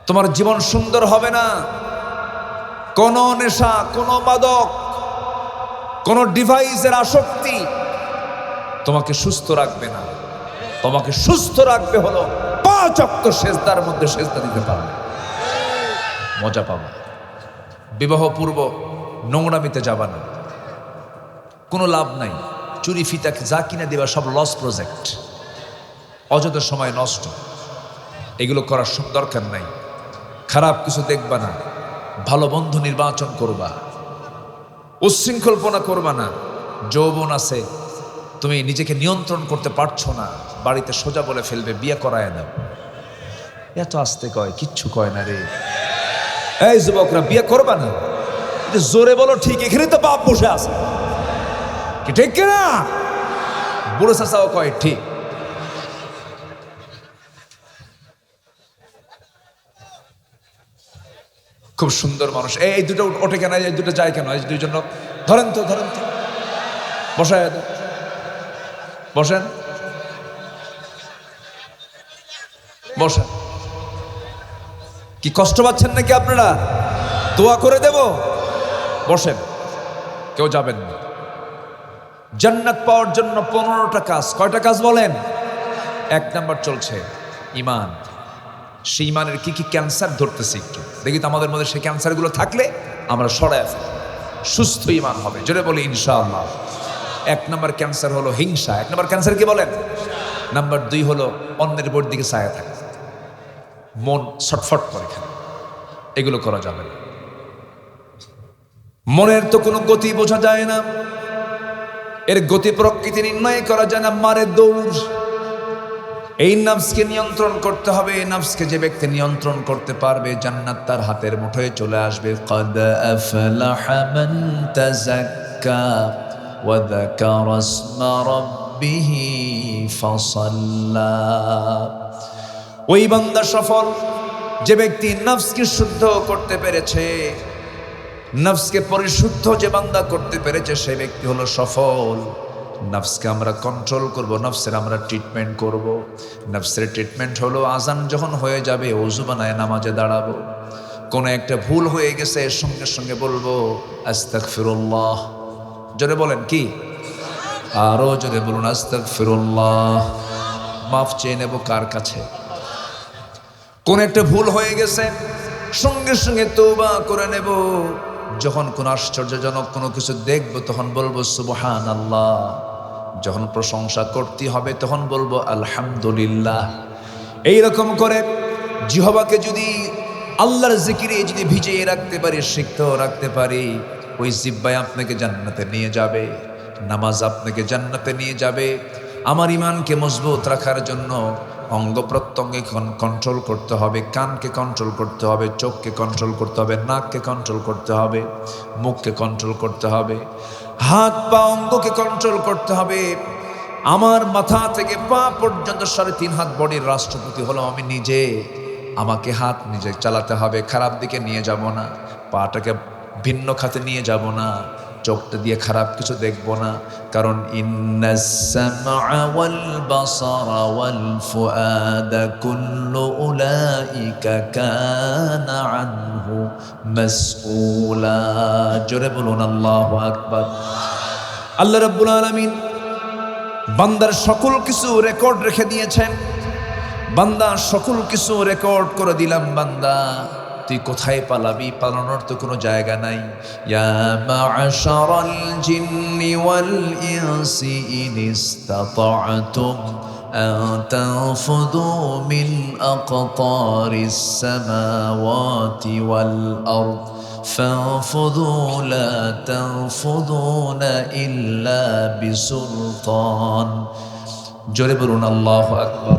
তোমার জীবন সুন্দর হবে না। কোন নেশা, কোন মাদক, কোন ডিভাইসের আসক্তি তোমাকে সুস্থ রাখবে না। তোমাকে সুস্থ রাখবে হলো 5 ওয়াক্ত সেজদার মধ্যে সেজদা দিতে পারবে, মজা পাবা। বিবাহ পূর্ব নোংরামিতে যাবা না, কোনো লাভ নাই। চুরি ফিতা যা কিনে দেবা সব লস প্রজেক্ট, অযথা সময় নষ্ট। এগুলো করার দরকার নাই। খারাপ কিছু দেখবা না, ভালো বন্ধু নির্বাচন করবা, উচ্ছৃঙ্খলপনা করবা না। যৌবন আছে, তুমি নিজেকে নিয়ন্ত্রণ করতে পারছো না, বাড়িতে সোজা বলে ফেলবে বিয়ে করায় দাও। এত আস্তে কয়, কিচ্ছু কয় না রে। এই যুবকরা, বিয়ে করবা না। জোরে বলো ঠিক, এখানে তো বাপ বসে আছে, কি ঠিক কিনা? বুড়ো চাচাও কয় ঠিক। খুব সুন্দর মানুষ। এই দুটো ওঠে কেন, এই দুটো যায় কেন? এই দুইজন ধরেন তো, ধরেন তো, বসায় বসেন, বসেন। কি কষ্ট পাচ্ছেন নাকি আপনারা? দোয়া করে দেব, বসেন, কেউ যাবেন না। জান্নাত পাওয়ার জন্য 15টা কাজ। কয়টা কাজ বলেন? 1 নাম্বার চলছে ইমান। সেই ইমানের কি কি ক্যান্সার ধরতেছে একটু দেখি তো আমাদের মধ্যে। সেই ক্যান্সারগুলো থাকলে আমরা সরায় ফেলি, সুস্থ ইমান হবে। জোরে বলি ইনশাআল্লাহ। 1 নাম্বার ক্যান্সার হলো হিংসা। 1 নাম্বার ক্যান্সার কি বলেন? নাম্বার 2 হলো অন্যের উপর দিকে ছায়া থাকে, মন ছটফট করে খায়। এগুলো করা যাবে না। মনের তো কোনো গতি বোঝা যায় না, এর গতি প্রকৃতি নির্ণয় করা যায় না। মারে দৌড়। এই নফসকে নিয়ন্ত্রণ করতে হবে। এই নফসকে যে ব্যক্তি নিয়ন্ত্রণ করতে পারবে, জান্নাত তার হাতের মুঠোয় চলে আসবে। قد أفلح من تزكى وذكر اسم ربه فصلى। ওই বান্দা সফল যে ব্যক্তি নফসকে শুদ্ধ করতে পেরেছে, নফসকে পরিশুদ্ধ যে বান্দা করতে পেরেছে, সেই ব্যক্তি হলো সফল। নফসকে আমরা কন্ট্রোল করব, নফসের আমরা ট্রিটমেন্ট করব। নফসের ট্রিটমেন্ট হলো আজান যখন হয়ে যাবে ওযু বানায় নামাজে দাঁড়াবো। কোনো একটা ভুল হয়ে গেছে সঙ্গে সঙ্গে বলবো আস্তাগফিরুল্লাহ। জোরে বলেন, কি আরো জোরে বলুন আস্তাগফিরুল্লাহ। মাফ চেয়ে নেব কার কাছে? কোন একটা ভুল হয়ে গেছে সঙ্গে সঙ্গে তওবা করে নেব। যখন কোন আশ্চর্যজনক কোনো কিছু দেখব তখন বলবো সুবহানাল্লাহ। যখন প্রশংসা করতে হবে তখন বলবো আলহামদুলিল্লাহ। এইরকম করে জিহ্বাকে যদি আল্লাহর জিকিরে যদি ভিজিয়ে রাখতে পারি, সিক্ত রাখতে পারি, ওই জিহ্বায় আপনাকে জান্নাতে নিয়ে যাবে। নামাজ আপনাকে জান্নাতে নিয়ে যাবে। আমার ইমানকে মজবুত রাখার জন্য অঙ্গ প্রত্যঙ্গে কন্ট্রোল করতে হবে, কানকে কন্ট্রোল করতে হবে, চোখকে কন্ট্রোল করতে হবে, নাককে কন্ট্রোল করতে হবে, মুখকে কন্ট্রোল করতে হবে, হাত পা অঙ্গকে কন্ট্রোল করতে হবে। আমার মাথা থেকে পা পর্যন্ত 3.5 হাত বডির রাষ্ট্রপতি হলো আমি নিজে। আমাকে হাত নিজে চালাতে হবে, খারাপ দিকে নিয়ে যাব না, পাটাকে ভিন্ন খাতে নিয়ে যাব না, চোখটা দিয়ে খারাপ কিছু দেখব না। কারণ ইন্নাস সামআ ওয়াল বাসারা ওয়াল ফুআদা কুল্লু উলাইকা কানা আনহু মাসউলা। জোরে বলুন আল্লাহু আকবার। আল্লাহ রাব্বুল আলামিন বান্দার সকল কিছু রেকর্ড রেখে দিয়েছেন। বান্দা সকল কিছু রেকর্ড করে দিলাম, বান্দা তুই কোথায় পালাবি? পালানোর তো কোনো জায়গা নাই। ইয়া মা'শারাল জিন্নি ওয়াল ইনসি ইন ইসতাতা'তুম আন তানফুযু মিন আকতারিস সামাওয়াতি ওয়াল আরদ ফানফুযু লা তানফুযুনা ইল্লা বিসুলতান। জোরে বলুন আল্লাহু আকবার।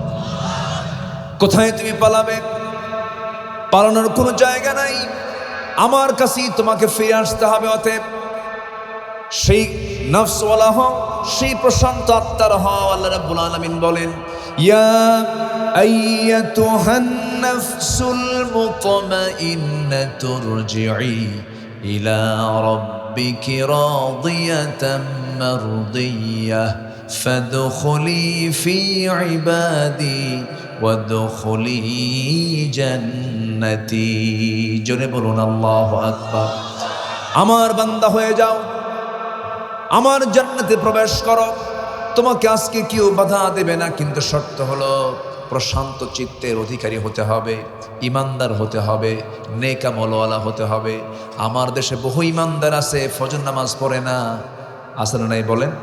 কোথায় তুমি পালাবে? পালানোর কোনো জায়গা নাই, আমার কাছেই তোমাকে ফিরে আসতে হবে। অতএব সেই নফসওয়ালা হও, সেই প্রশান্ত আত্মার হও। আল্লাহ রাব্বুল আলামিন বলেন, ইয়া আইয়াতুহান নাফসুল মুতমাইন্নাতু ইরজিই ইলা রাব্বিকি রাদিয়াতাম মারদিয়াহ ফাদখুলি ফি ইবাদি ওয়াদখুলি জান্নাতি। জোরে বলুন আল্লাহু আকবার। আমার বান্দা হয়ে যাও, আমার জান্নাতে প্রবেশ করো। তোমাকে আজকে কেউ বাধা দেবে না, কিন্তু শর্ত হলো প্রশান্ত চিত্তের অধিকারী হতে হবে, ইমানদার হতে হবে, নেক আমলওয়ালা হতে হবে। আমার দেশে বহু ইমানদার আছে, ফজর নামাজ পড়ে না, আসলে নাই বলেন?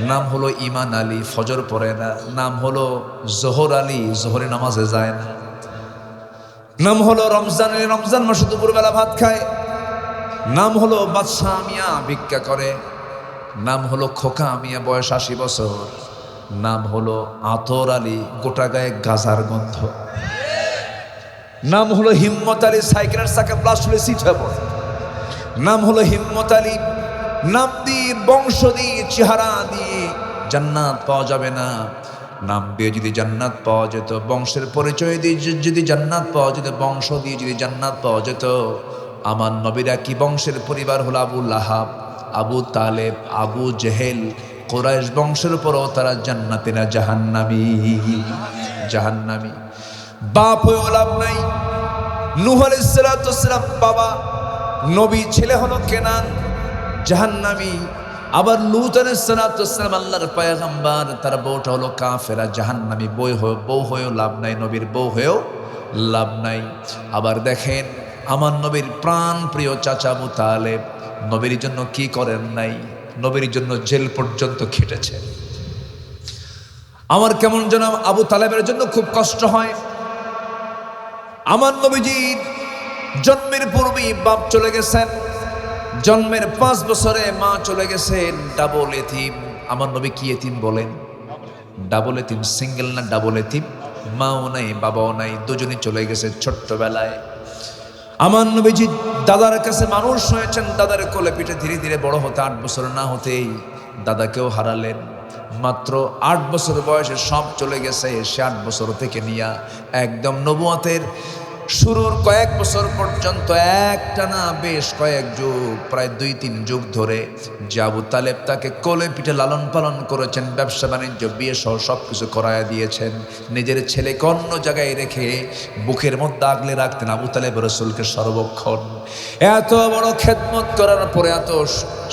নাম হলো ইমান আলী, ফজর পড়ে না। নাম হলো জোহর আলী, জোহরে নামাজে যায় না। নাম হলো রমজান আলী, রমজান মাসে দুপুরবেলা ভাত খায়। নাম হলো বাদশাহ মিয়া, ভিক্ষা করে। নাম হলো খোকা মিয়া, বয়স 80 বছর। নাম হলো আতর আলী, গোটা গায়ে গাজার গন্ধ। নাম হলো হিম্মত আলী, সাইকেলের চাকা ব্লাস্ট হলে সিট হয়ে পড়ে। নাম হলো হিম্মত আলী। নাম দিয়ে, বংশ দিয়ে, চেহারা দিয়ে জান্নাত পাওয়া যাবে না। নাম দিয়ে যদি জান্নাত পাওয়া যেত, বংশের পরিচয় দিয়ে যদি জান্নাত পাওয়া যেত, বংশ দিয়ে যদি জান্নাত পাওয়া যেত, আমার নবীরা কি বংশের পরিবার হলো? আবু লাহাব, আবু তালেব, আবু জেহেল, কুরাইশ বংশের উপরও তারা জান্নাতি না জাহান্নামী? জাহান্নামী। বাপ হয়েও লাভ নাই। নূহ আলাইহিস সালাম বাবা, নবী, ছেলে হলো কেনান, জাহান্নামী। আবার লূত আলাইহিস সালাম আল্লাহর পয়গম্বর, তার বউটা হলো কাফেরা, জাহান্নামী। বউ হয়েও লাভ নাই, নবীর বউ হয়েও লাভ নাই। আবার দেখেন আমার নবীর প্রাণ প্রিয় চাচা আবু তালেব, নবীর জন্য কি করেন নাই? নবীর জন্য জেল পর্যন্ত খেটেছে। আমার কেমন যেন আবু তালেবের জন্য খুব কষ্ট হয়। আমার নবীজির জন্মের পূর্বেই বাপ চলে গেছেন, জন্মের 5 বছরে মা চলে গেছেন, ডাবল এতিম। আমার নবী কি এতিম বলেন? ডাবল এতিম, সিঙ্গেল না ডাবল এতিম। মাও নাই, বাবাও নাই, দুজনই চলে গেছে ছোট্টবেলায়। আমার নবীজি দাদার কাছে মানুষ হয়েছেন, দাদার কোলে পিঠে ধীরে ধীরে বড় হতে 8 বছর না হতেই দাদাকেও হারালেন। মাত্র 8 বছর বয়সে সব চলে গেছে। সে 8 বছর থেকে নিয়ে একদম নবুয়তের শুরুর কয়েক বছর পর্যন্ত, একটানা বেশ কয়েক যুগ, প্রায় 2-3 যুগ ধরে যে আবু তালেব তাকে কোলে পিঠে লালন পালন করেছেন, ব্যবসা বাণিজ্য বিয়ে সহ সব কিছু করায়া দিয়েছেন। নিজের ছেলেকে অন্য জায়গায় রেখে বুকের মধ্যে আগলে রাখতেন আবু তালেব রাসূলকে সর্বক্ষণ। এত বড় খেদমত করার পরে, এত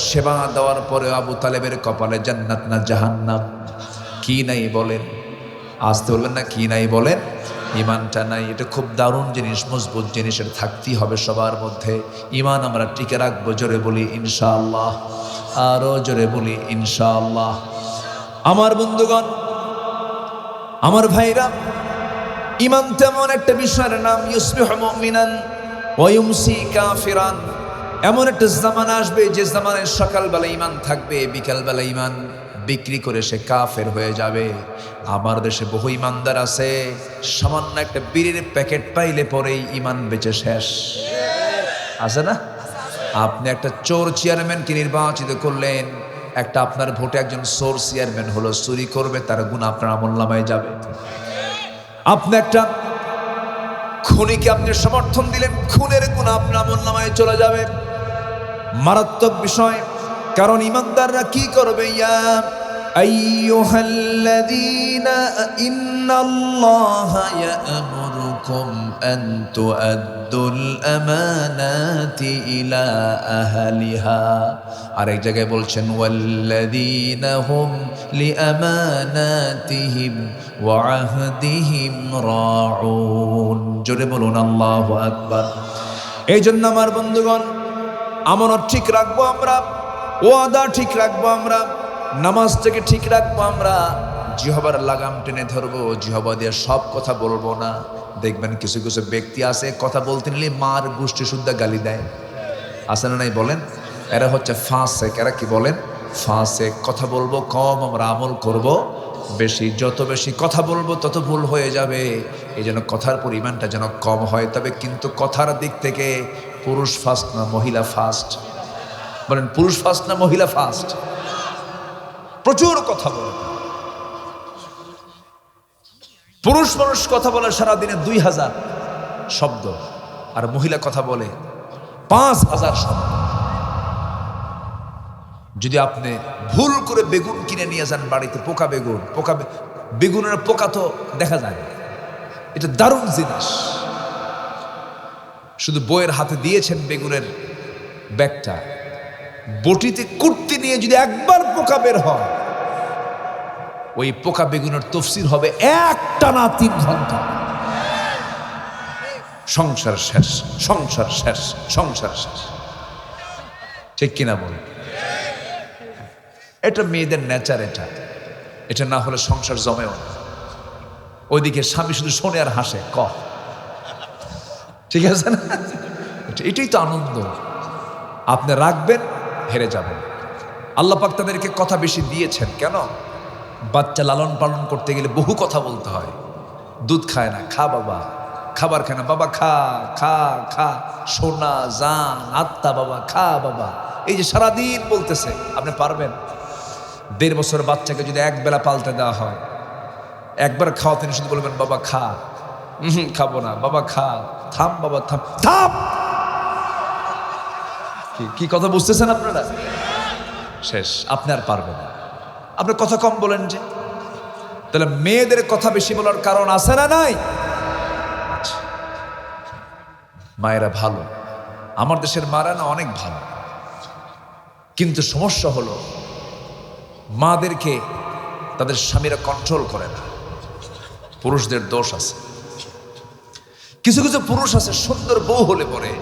সেবা দেওয়ার পরে আবু তালেবের কপালে জান্নাত না জাহান্নাম? কি নাই বলেন? আসতে বলবেন না, কি নাই বলেন? ইমানটা নাই। এটা খুব দারুণ জিনিস, মজবুত জিনিসের থাকতেই হবে সবার মধ্যে। ইমান আমরা টিকে রাখবো। জোরে বলি ইনশাআল্লাহ, আরো জোরে বলি ইনশাআল্লাহ। আমার বন্ধুগণ, আমার ভাইরা, ইমান তেমন একটা বিষয়ের নাম, ইউসবিহু মুমিনান ওয়া ইউমসি কাফিরান। এমন একটা জামানা আসবে যে জামানায় সকালবেলা ইমান থাকবে, বিকালবেলা ইমান বিক্রি করে সে কাফের হয়ে যাবে। আমার দেশে বহু ইমানদার আছে, সামান্য একটা বিড়ির প্যাকেট পাইলে পরেই ইমান বেচে শেষ। আছে না? আপনি একটা চোর চেয়ারম্যানকে নির্বাচিত করলেন, একটা আপনার ভোটে একজন চোর চেয়ারম্যান হলো, চুরি করবে, তার গুণ আপনার আমলনামায় যাবে। আপনি একটা খুনিকে আপনি সমর্থন দিলেন, খুনের গুণ আপনার আমলনামায় চলে যাবে। মারাত্মক বিষয়। কারণ ইমানদাররা কি করবে? ইয়া আইয়ুহাল্লাযীনা ইন্নাল্লাহা ইয়া'মুরুকুম আন তু'আদ্দুল আমানাতি ইলা আহলিহা। আরেক জায়গায় বলছেন ওয়াল্লাযীনা হুম লিআমানাতিহিম ওয়া আহদিহিম রাউন। জোরে বলুন আল্লাহু আকবার। এই জন্য আমার বন্ধুগণ, আমানত ঠিক রাখবো আমরা, ওয়াদা ঠিক রাখবো আমরা, নামাজটাকে ঠিক রাখবো আমরা, জিহবার লাগাম টেনে ধরবো, জিহবা দিয়ে সব কথা বলবো না। দেখবেন কিছু কিছু ব্যক্তি আছে, কথা বলতে নিলে মার গোষ্ঠী শুদ্ধ গালি দেয়। আছে না নাই বলেন? এরা হচ্ছে ফাসেক। এরা কি বলেন? ফাসেক। কথা বলবো কম, আমরা আমল করব বেশি। যত বেশি কথা বলবো তত ভুল হয়ে যাবে। এই জন্য কথার পরিমাণটা যেন কম হয়। তবে কিন্তু কথার দিক থেকে পুরুষ ফার্স্ট না মহিলা ফার্স্ট? বলেন, পুরুষ ফার্স্ট না মহিলা ফার্স্ট? প্রচুর কথা বলে পুরুষ মানুষ, কথা বলে সারাদিনে 2000 শব্দ, আর মহিলা কথা বলে 5000 শব্দ। যদি আপনি ভুল করে বেগুন কিনে নিয়ে যান বাড়িতে, পোকা বেগুন, বেগুনের পোকা তো দেখা যায়, এটা দারুণ জিনিস। শুধু বইয়ের হাতে দিয়েছেন বেগুনের ব্যাগটা, বটিতে কুটতে নিয়ে যদি একবার পোকা বের হয়, ওই পোকা বেগুনের তফসির হবে একটানা 3 ঘন্টা। সংসার শেষ, সংসার শেষ, সংসার শেষ। ঠিক কিনা বল? এটা মেয়েদের নেচার। এটা না হলে সংসার জমেও না। ওইদিকে স্বামী শুধু শোনে আর হাসে, ঠিক আছে না? এটাই তো আনন্দ। আপনি রাখবেন, হেরে যাবেন। আল্লাহ পাক তাদেরকে কথা বেশি দিয়েছেন। কেন? বাচ্চা লালন পালন করতে গেলে বহু কথা বলতে হয়। দুধ খায় না, খা বাবা। খাবার খায় না, বাবা খা খা খা। সোনা জান আত্মা, বাবা খা বাবা। এই যে সারাদিন বলতেছে, আপনি পারবেন? 1.5 বছর বাচ্চাকে যদি এক বেলা পাল্টে দেওয়া হয়, একবার খাওয়াতে শুধু বলবেন বাবা খা। খাবো না বাবা, খা। থাম বাবা, থাম থাম। কি কথা বুঝতেছেন আপনারা? শেষ। আপনি আর পারবেন না। আপনি কথা কম বলেন যে, তাহলে মেয়েদের কথা বেশি বলার কারণ আছে না নাই? মায়েরা ভালো, আমার দেশের মারা না অনেক ভালো, কিন্তু সমস্যা হলো মাদেরকে তাদের স্বামীরা কন্ট্রোল করে না। পুরুষদের দোষ আছে। কিছু কিছু পুরুষ আছে সুন্দর বউ হলে পরে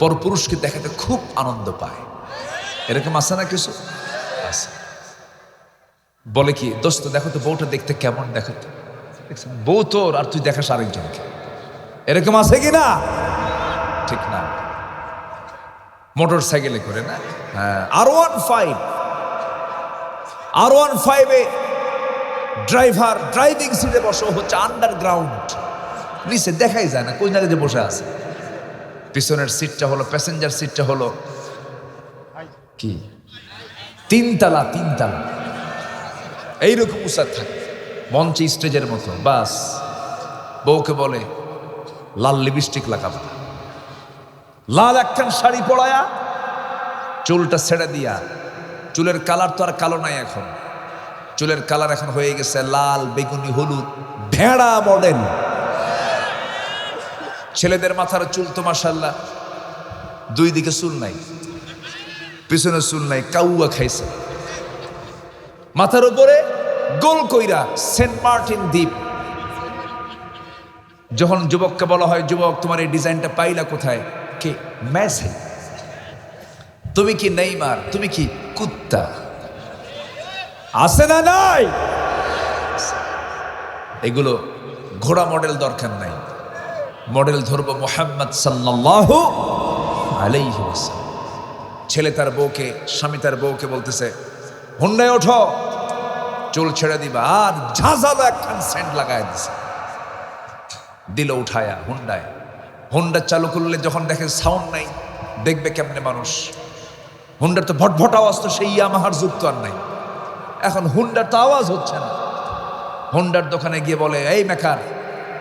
পর পুরুষকে দেখাতে খুব আনন্দ পায়। এরকম আছে না? কিছু আছে। বলে কি, দোস্ত দেখো তো বউটা দেখতে কেমন, দেখো তো। বউ তোর, আর তুই দেখাস আরেকজনকে। এরকম আছে কি না? ঠিক না? মোটর সাইকেলে করে না? হ্যাঁ, R15 ড্রাইভার ড্রাইভিং সিটে বসে, হচ্ছে আন্ডারগ্রাউন্ড, নিচে দেখাই যায় না কোন জায়গায় বসে আছে। পিছনের সিটটা হলো, প্যাসেঞ্জার সিটটা হলো কি 3 তলা এইরকম উঁচা থাকে, মঞ্চে স্টেজের মতো। বাস বউকে বলে লাল লিপস্টিক লাগাবা, লাল একখান শাড়ি পরায়া, চুলটা ছেড়ে দিয়া। চুলের কালার তো আর কালো নাই এখন, চুলের কালার এখন হয়ে গেছে লাল, বেগুনি, হলুদ, ভেড়া মডেল। ছেলেদের মাথার চুল তো মাশাআল্লাহ 2 দিকে চুল নাই, পিছনে চুল নাই, কাউয়া খাইছে। মাথার উপরে গোল কইরা সেন্ট মার্টিন দ্বীপ। যখন যুবককে বলা হয়, যুবক তোমার এই ডিজাইনটা পাইলা কোথায়? কে? মেসি। তুমি কি নেইমার? তুমি কি কুত্তা? আছে না নাই? এগুলো ঘোড়া মডেল দরকার নাই, মডেল ধরবো মুহাম্মদ সাল্লাল্লাহু আলাইহি ওয়াসাল্লাম। ছেলে তার বউকে, স্বামী তার বউকে বলতেছে হুন্ডায় ওঠো, চুল ছেড়ে দিবা, আর ঝাঁঝালো একখান সেন্ট লাগায় দিছে, দিল উঠায়া হুন্ডায়। হুন্ডা চালু করলে যখন দেখে সাউন্ড নাই, দেখবে কেমনে মানুষ। হুন্ডার তো ভটভট আওয়াজ, তো সেই ইয়ামাহার যুক্ত আর নাই। এখন হুন্ডার তো আওয়াজ হচ্ছে না। হুন্ডার দোকানে গিয়ে বলে, এই মেকার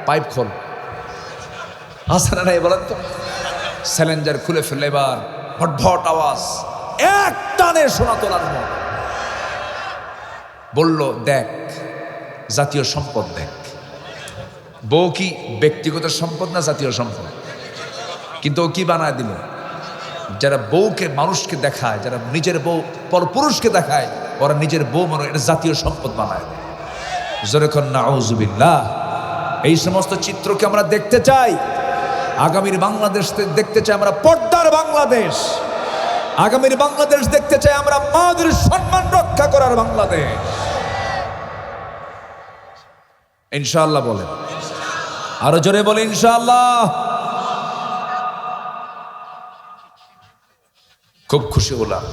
পাইপ খোল, আসে না নাই বলেন তো। স্যালেঞ্জার খুলে ফেলে, এবার ভটভট আওয়াজ, এক টানে সোনা তোলার মত। বলল, দেখ জাতীয় সম্পদ দেখ। বউ কি ব্যক্তিগত সম্পদ না জাতীয় সম্পদ? কিন্তু ও কি বানায় দিল, যারা বউকে মানুষকে দেখায়, যারা নিজের বউ পরপুরুষকে দেখায়, ওরা নিজের বউ মনে এটা জাতীয় সম্পদ বানায় দেয়। জোরে কর নাউজুবিল্লাহ। এই সমস্ত চিত্রকে আমরা দেখতে চাই। আগামীর বাংলাদেশ দেখতে চাই আমরা পর্দার বাংলাদেশ। আগামীর বাংলাদেশ দেখতে চাই আমরা মাদের সম্মান রক্ষা করার বাংলাদেশ। ইনশাআল্লাহ বলেন, আরো জোরে বলে ইনশাআল্লাহ। খুব খুশি হলাম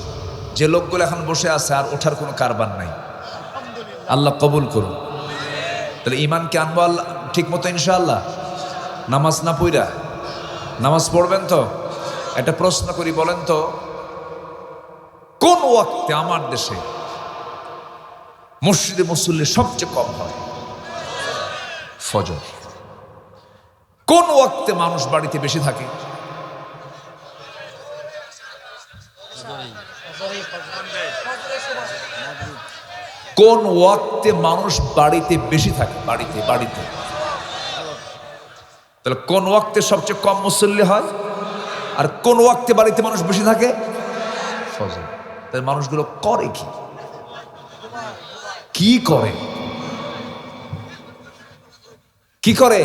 যে লোকগুলো এখন বসে আছে, আর ওঠার কোনো কারবার নাই। আল্লাহ কবুল করুন। তাহলে ইমানকে আনবো আল্লাহ ঠিক মতো ইনশাআল্লাহ। নামাজ না পইরা, নামাজ পড়বেন তো? একটা প্রশ্ন করি, বলেন তো, কোন ওয়াক্তে আমার দেশে মসজিদে মুসল্লি সবচেয়ে কম হয়? ফজর। কোন ওয়াক্তে মানুষ বাড়িতে বেশি থাকে? কোন ওয়াক্তে মানুষ বাড়িতে বেশি থাকে? বাড়িতে বাড়িতে। তাহলে কোন ওয়াক্তে সবচেয়ে কম মুসল্লি হয়, আর কোন ওয়াক্তে বাড়িতে মানুষ বেশি থাকে? ফজর। তাহলে মানুষগুলো করে কি? কি করে? কি করে?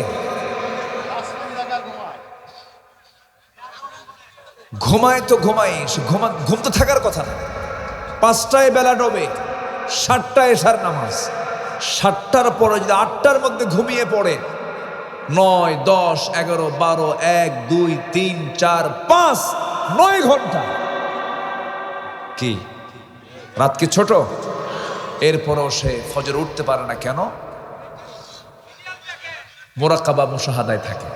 ঘুমায় তো ঘুমায়, ঘুম তো থাকার কথা না। 5টায় বেলা ডোবে, 7টায় এশার নামাজ, 7টার পরে যদি 8টার মধ্যে ঘুমিয়ে পড়ে, 9, 10, 11, 12, 1, 2, 3, 4, 5, 9 ঘন্টা। কি রাত কি ছোট? এরপরেও সে ফজর উঠতে পারে না কেন? মুরাকাবা মুশাহাদায় থাকে,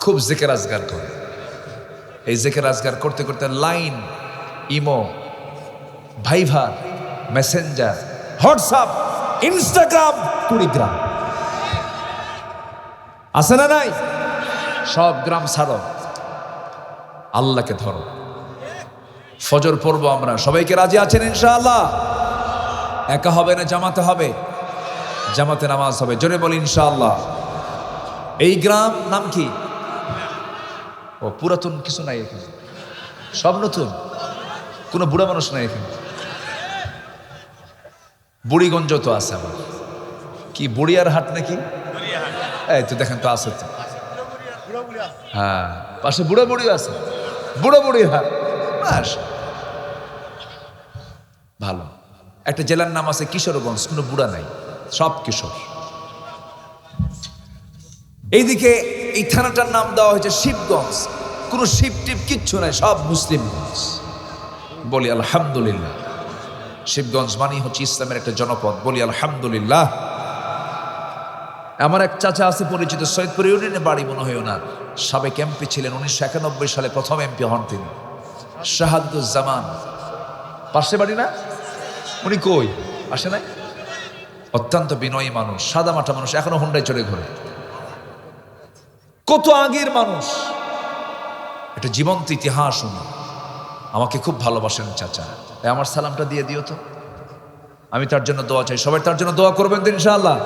খুব জিকির আজগার করে। এই জিকির আজগার করতে করতে Line, Imo, Viber, Messenger, WhatsApp, Instagram, Kurigram আছে না নাই? সব গ্রাম ছাড়ো, আল্লাহকে ধরো। ফজর পড়বো আমরা, সবাইকে রাজি আছেন ইনশাআল্লাহ? একা হবে না জামাতে হবে? জামাতে নামাজ হবে, জোরে বলি ইনশাআল্লাহ। এই গ্রাম নাম কি? ও পুরাতন কিছু নাই এখানে, সব নতুন। কোনো বুড়া মানুষ নাই এখানে। বুড়িগঞ্জ তো আছে আমার। কি বুড়িয়ার হাট নাকি? এই তো দেখেন তো আছে তো। হ্যাঁ, পাশে বুড়া বুড়ি আছে, বুড়ো বুড়ির হাট। ভালো। একটা জেলার নাম আছে কিশোরগঞ্জ, কোনো বুড়া নাই, সব কিশোর। এইদিকে এই থানাটার নাম দেওয়া হয়েছে শিবগঞ্জ, কোনো শিব টিপ কিচ্ছু নাই, সব মুসলিমগঞ্জ। বলি আলহামদুলিল্লাহ। শিবগঞ্জ মানে হচ্ছে ইসলামের একটা জনপদ, বলি আলহামদুলিল্লাহ। আমার এক চাচা আছে পরিচিত, সৈয়দপুর ইউনিয়নে বাড়ি, মনে হয় ওনার। সাবেক এমপি ছিলেন, 1991 সালে প্রথম এমপি হন তিনি, শাহাদুজ্জামান। পাশে বাড়ি না? উনি কই আসে নাই? অত্যন্ত বিনয়ী মানুষ, সাদা মাটা মানুষ, এখনো হুন্ডায় চড়ে ঘোরে। কত আগের মানুষ, একটা জীবন্ত ইতিহাস উনি। আমাকে খুব ভালোবাসেন চাচা, তাই আমার সালামটা দিয়ে দিও তো। আমি তার জন্য দোয়া চাই, সবাই তার জন্য দোয়া করবেন তো ইনশাআল্লাহ।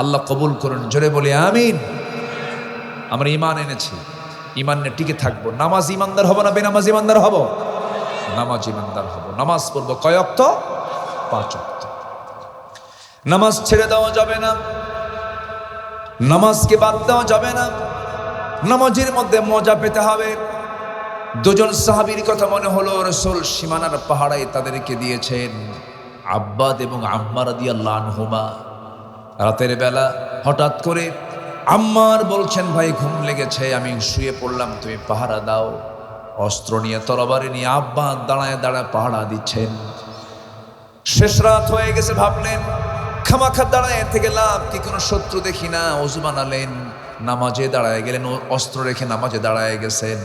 আল্লাহ কবুল করুন, জোরে বলি আমিন। আমরা ইমান এনেছি, ইমান নিয়ে টিকে থাকবো। নামাজ ইমানদার হবো না বেনামাজ ইমানদার হব? নামাজ ইমানদার হব। নামাজ পড়বো কয় ওয়াক্ত? 5 ওয়াক্ত। নামাজ ছেড়ে দেওয়া যাবে না, নামাজকে বাদ দেওয়া যাবে না। নামাজের মধ্যে মজা পেতে হবে। দুজন সাহাবীর কথা মনে হলো, রাসূল সীমানার পাহাড়ে তাদেরকে দিয়েছেন, আব্বাদ এবং আম্মার রাদিয়াল্লাহু আনহুমা। রাতের বেলা হঠাৎ করে আম্মার বলছেন, ভাই ঘুম লেগেছে, আমি শুয়ে পড়লাম, তুমি পাহারা দাও। অস্ত্র নিয়ে তরবারি নিয়ে আব্বা দাঁড়ায় দাঁড়ায় পাহারা দিচ্ছেন। শেষ রাত হয়ে গেছে, ভাবলেন খামাখা দাঁড়ায় থেকে লাভ কি, কোনো শত্রু দেখি না। ওযু বানালেন, নামাজে দাঁড়ায় গেলেন, অস্ত্র রেখে নামাজে দাঁড়ায় গেছেন।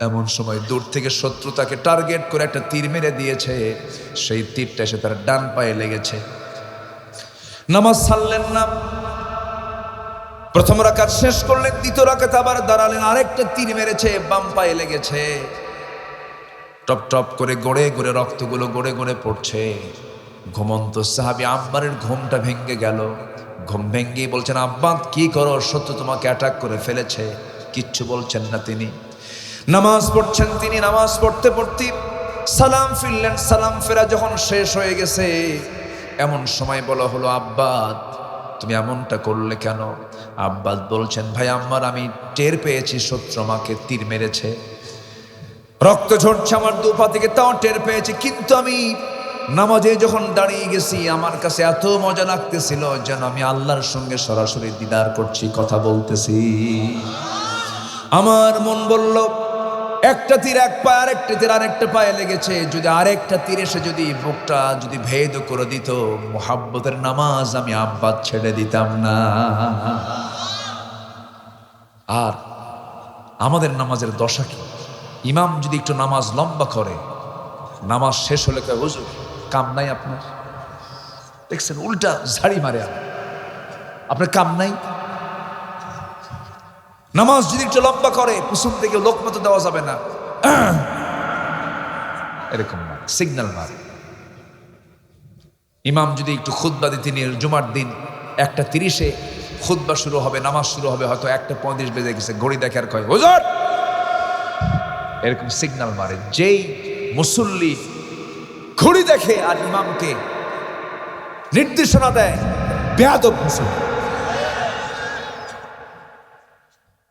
এমন সময় দূর থেকে শত্রু তাকে টার্গেট করে একটা তীর মেরে দিয়েছে। সেই তীরটা এসে তার ডান পায়ে লেগেছে। নামাজ ছাড়লেন না, প্রথম রাকাত শেষ করলেন, দ্বিতীয় রাকাতে আবার দাঁড়ালেন, আরেকটা তীর মেরেছে, বাম পায়ে লেগেছে। টপ টপ করে গড়ে গড়ে রক্তগুলো গড়ে গড়ে পড়ছে। ঘুমন্ত সাহাবী আম্মারের ঘুমটা ভেঙে গেল। ঘুম ভেঙ্গেই বলছেন, আব্বা কি করো, শত্রু তোমাকে অ্যাটাক করে ফেলেছে। কিচ্ছু বলছেন না তিনি। নামাজ পড়ছেন তিনি। নামাজ পড়তে পড়তে সালাম ফিরলেন। সালাম ফেরা যখন শেষ হয়ে গেছে, এমন সময় বলা হলো, আব্বা তুমি এমনটা করলে কেন? আব্বাস বলছেন, ভাই আম্মার, আমি টের পেয়েছি শত্রু আমাকে তীর মেরেছে, রক্ত ঝরছে আমার দু পা থেকে, তাও টের পেয়েছি, কিন্তু আমি নামাজে যখন দাঁড়িয়ে গেছি আমার কাছে এত মজা লাগতেছিল যেন আমি আল্লাহর সঙ্গে সরাসরি দিদার করছি, কথা বলতেছি। আমার মন বলল, একটা তীর এক পায়ে, আরেকটা তীর আরেকটা পায়ে লেগেছে, যদি আরেকটা তীর এসে যদি বুকটা যদি ভেদ করে দিত, মুহাব্বতের নামাজ আমি আব্বাস ছেড়ে দিতাম না। আর আমাদের নামাজের দশা কি? ইমাম যদি একটু নামাজ লম্বা করে, নামাজ শেষ হলে কয়, হুজুর কাম নাই আপনার? দেখছেন, উল্টা ঝাড়ি মারে, আপনার কাম নাই? নামাজ যদি একটু লম্বা করে, পিছন থেকে লোকমত দেওয়া যাবে না, এরকম না, সিগন্যাল মারে। ইমাম যদি একটু খুতবা দিতে নিয়ে, জুমার দিন 1:30 খুতবা শুরু হবে, নামাজ শুরু হবে, হয়তো 1:35 বেজে গেছে, ঘড়ি দেখে আর কয়, হুজুর, এরকম সিগন্যাল মারে। যেই মুসল্লি ঘড়ি দেখে আর ইমামকে নির্দেশনা দেয়, বেয়াদব মুসল্লি,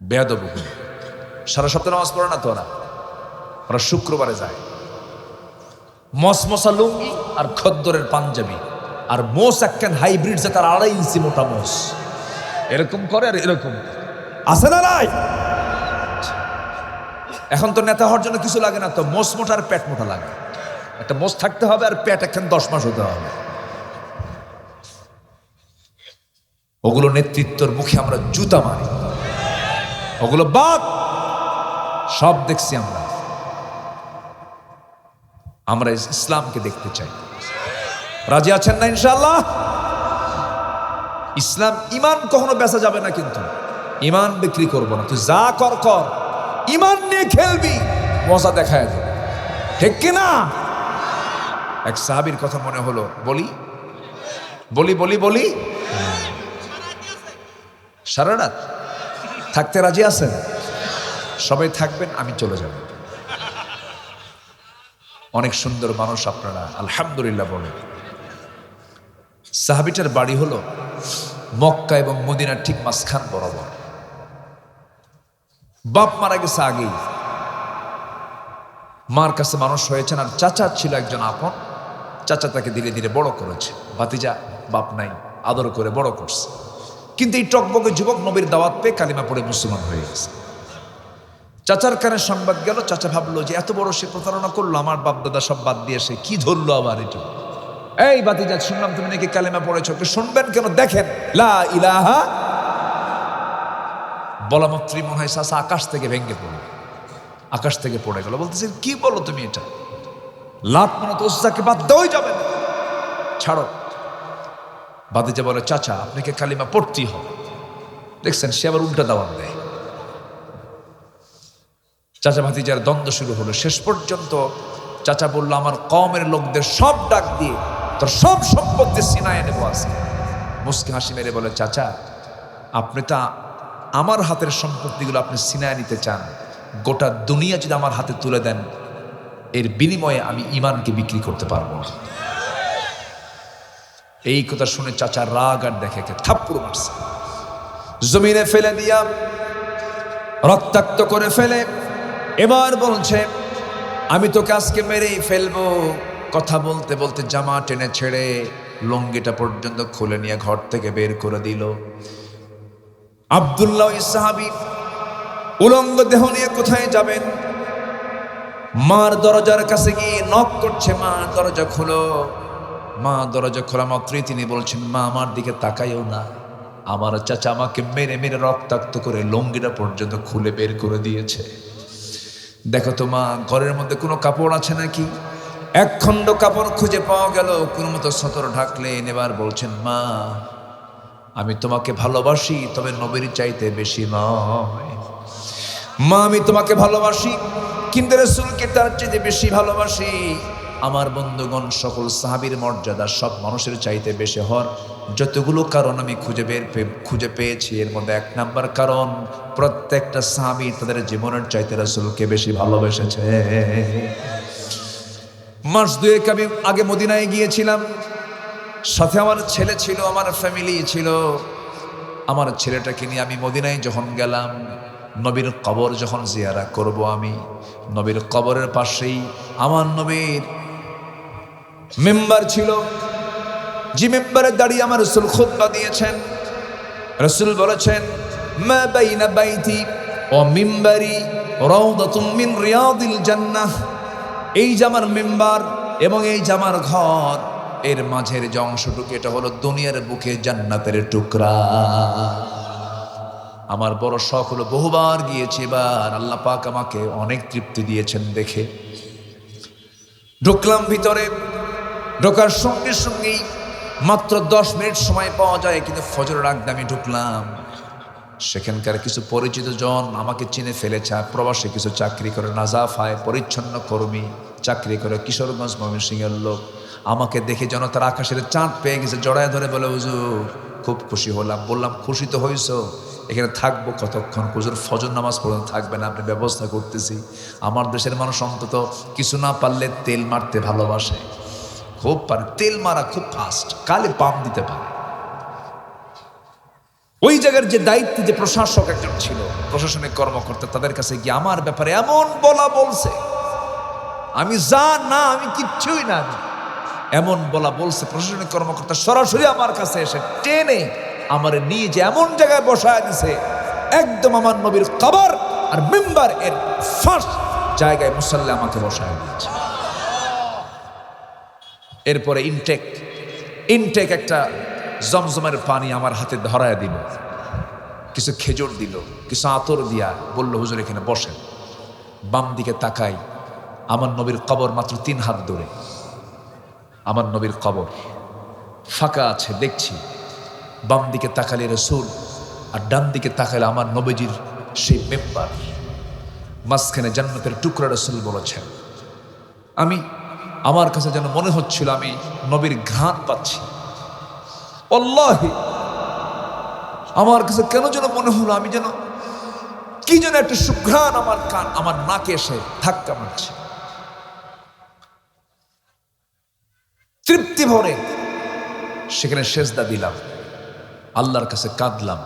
বেয়াদব। সারা সপ্তাহ নামাজ পড়ে না তো ওরা শুক্রবারে যায়, মসমসা লুঙ্গি আর খদ্দরের পাঞ্জাবি, আর মোস একখান হাইব্রিড, যে তার 2.5 ইঞ্চি মোটা মোস, এরকম করে আর এরকম আছে না নাই? এখন তো নেতা হওয়ার জন্য কিছু লাগে না, তো মোস মোটা আর পেট মোটা লাগে। একটা মোস থাকতে হবে আর পেট একখান 10 মাস হতে হবে। ওগুলো নেতৃত্বের মুখে আমরা জুতা মারি, ওগুলো বাদ, সব দেখছি আমরা। আমরা ইসলামকে দেখতে চাই। রাজি আছেন না ইনশাআল্লাহ? ইসলাম, ইমান কখনো বেচা যাবে না, কিন্তু ইমান বিক্রি করব না। তুই যা কর কর, ইমান নিয়ে খেলবি, মজা দেখায় দেবে, ঠিক কিনা? এক সাহাবীর কথা মনে হলো, বলি বলি বলি বলি সারা রাত থাকতে রাজি আছেন? সবাই থাকবেন, আমি চলে যাব। অনেক সুন্দর মানুষ আপনারা, আলহামদুলিল্লাহ বলেন। সাহাবীটার বাড়ি হলো মক্কা এবং মদিনার ঠিক মাঝখান বরাবর। বাপ মারা গেছে আগেই, মার কাছে মানুষ হয়েছেন, আর চাচা ছিল একজন আপন। চাচা তাকে ধীরে ধীরে বড় করেছে। ভাতিজা বাপ নাই, আদর করে বড় করছে। কিন্তু এই টকবকে যুবক নবীর দাওয়াত পেয়ে কালিমা পড়ে মুসলমান হয়ে গেছে। চাচার কানে সংবাদ গেল। চাচা ভাবলো যে এত বড় সে প্রতারণা করলো, আমার বাপ দাদা সব বাদ দিয়ে সে কি ধরলো আবার এটা। এই ভাতিজা, শুনলাম তুমি নাকি কালিমা পড়েছ, শুনবেন কেন? দেখেন, লা ইলাহা বলা মাত্রই মনে হয় চাচা আকাশ থেকে ভেঙে পড়ল, আকাশ থেকে পড়ে গেল। বলতেছে, কি বলো তুমি এটা? লাত মানে তো ওস্তাকে বাদ দেওয়াই যাবে না, ছাড়ো। ভাতিজা বলে, চাচা আপনাকে কালিমা পড়তেই হবে। দেখছেন, সে আবার উল্টা দাওয়াত দেয়। চাচা ভাতিজার দ্বন্দ্ব শুরু হলো। শেষ পর্যন্ত চাচা বলল, আমার কওমের লোকদের সব ডাক দিয়ে তোর সব সম্পত্তি সিনায় নেবো আজকে। মুস্কি হাসি মেরে বলে, চাচা আপনি তা আমার হাতের সম্পত্তিগুলো আপনি সিনায় নিতে চান, গোটা দুনিয়া যদি আমার হাতে তুলে দেন, এর বিনিময়ে আমি ইমানকে বিক্রি করতে পারবো না। এই কথা শুনে চাচা রাগ আর দেখে থাপ্পড় মারছে, জমিনে ফেলে দিয়া রক্তাক্ত করে ফেলে। এবার বলছে, আমি তোকে আজকে মেরেই ফেলবো, কথা বলতে বলতে জামা টেনে ছেড়ে লুঙ্গিটা পর্যন্ত খুলে নিয়ে ঘর থেকে বের করে দিল। আব্দুল্লাহ সাহাবী উলঙ্গ দেহ নিয়ে কোথায় যাবেন? মার দরজার কাছে গিয়ে নক করছে, মা দরজা খোলো। মা দরজা খোলা মাত্রই তিনি বলছেন, মা আমার দিকে তাকাইও না, আমার চাচা আমাকে মেরে মেরে রক্তাক্ত করে লুঙ্গিটা পর্যন্ত খুলে বের করে দিয়েছে। দেখো তো মা, ঘরের মধ্যে কোনো কাপড় আছে নাকি? এক খণ্ড কাপড় খুঁজে পাওয়া গেল, কোন মতো সতর ঢাকলেন। এবার বলছেন, মা আমি তোমাকে ভালোবাসি, তবে নবীর চাইতে বেশি নয়। মা আমি তোমাকে ভালোবাসি, কিন্তু রাসূলকে তার চাইতে বেশি ভালোবাসি। আমার বন্ধুগণ, সকল সাহাবীর মর্যাদা সব মানুষের চাইতে বেশি হওয়ার যতগুলো কারণ আমি খুঁজে পেয়েছি, এর মধ্যে এক নাম্বার কারণ, প্রত্যেকটা সাহাবী তাদের জীবনের চাইতে রাসূলকে বেশি ভালোবেসেছে। মাস দুয়েক আমি আগে মদিনায় গিয়েছিলাম, সাথে আমার ছেলে ছিল, আমার ফ্যামিলি ছিল। আমার ছেলেটাকে নিয়ে আমি মদিনায় যখন গেলাম, নবীর কবর যখন জিয়ারা করব, আমি নবীর কবরের পাশেই আমার নবীর মেম্বার ছিল, যে মেম্বারে দাঁড়িয়ে আমার রাসূল খুতবা দিয়েছেন। রাসূল বলেছেন, মা বাইনা বাইতি ওয়া মিম্বারি রাউদাতুম মিন রিয়াদিল জান্নাহ। এই যে আমার মেম্বার এবং এই যে আমার ঘর, এর মাঝের যে অংশটুকু, এটা হলো দুনিয়ার বুকে জান্নাতের টুকরা। আমার বড় শখ হলো, বহুবার গিয়েছি, এবার আল্লাহ পাক আমাকে অনেক তৃপ্তি দিয়েছেন দেখে। ঢুকলাম ভিতরে, ঢোকার সঙ্গে সঙ্গেই মাত্র 10 মিনিট সময় পাওয়া যায়, কিন্তু ফজরের আগে আমি ঢুকলাম। সেখানকার কিছু পরিচিত জন আমাকে চিনে ফেলেছে, প্রবাসে কিছু চাকরি করে, নাজাফায় পরিচ্ছন্ন কর্মী চাকরি করে, কিশোরগঞ্জ ময়মনসিংহের লোক। আমাকে দেখে যেন তার আকাশের চাঁদ পেয়ে গেছে, জড়ায় ধরে বলে, হুজুর খুব খুশি হলাম। বললাম, খুশি তো হইছো, এখানে থাকবো কতক্ষণ? হুজুর ফজর নামাজ পর্যন্ত থাকবে না, আপনি ব্যবস্থা করতেছি। আমার দেশের মানুষ অন্তত কিছু না পারলে তেল মারতে ভালোবাসে, খুব পারে তেল মারা, খুব ফাস্ট, কালে পাম্প দিতে পারে। ওই জায়গার যে দায়িত্বে যে প্রশাসক একজন ছিল, প্রশাসনিক কর্মকর্তা, তাদের কাছে গিয়ে আমার ব্যাপারে এমন বলছে, আমি যা না, আমি কিচ্ছুই না, এমন বলছে। প্রশাসনিক কর্মকর্তা সরাসরি আমার কাছে এসে টেনে আমার নিয়ে যে এমন জায়গায় বসায় দিছে, একদম আমার নবীর কবর আর মেম্বার এর ফার্স্ট জায়গায় মুসাল্লা আমাকে বসায় দিয়েছে। এরপরে ইনটেক একটা জমজমের পানি আমার হাতে ধরায় দিল, কিছু খেজুর দিল, কিছু আতর দিয়া বলল, হুজুর এখানে বসেন। বাম দিকে তাকাই, আমার নবীর কবর মাত্র 3 হাত দূরে। আমার নবীর কবর ফাঁকা আছে দেখছি। বাম দিকে তাকালে রাসূল, আর ডান দিকে তাকালে আমার নবীজির সেই মেম্বার, মাঝখানে জান্নাতের টুকরা। রাসূল বলেছেন, আমার কাছে যেন মনে হচ্ছিল আমি নবীর ঘ্রাণ পাচ্ছি। আল্লাহি আমার কাছে কেন যেন মনে হলো আমি যেন কি যেন একটা সুঘ্রাণ আমার নাকে এসে ধাক্কা মারছে। তৃপ্তি ভরে সেখানে সেজদা দিলাম, আল্লাহর কাছে কাঁদলাম।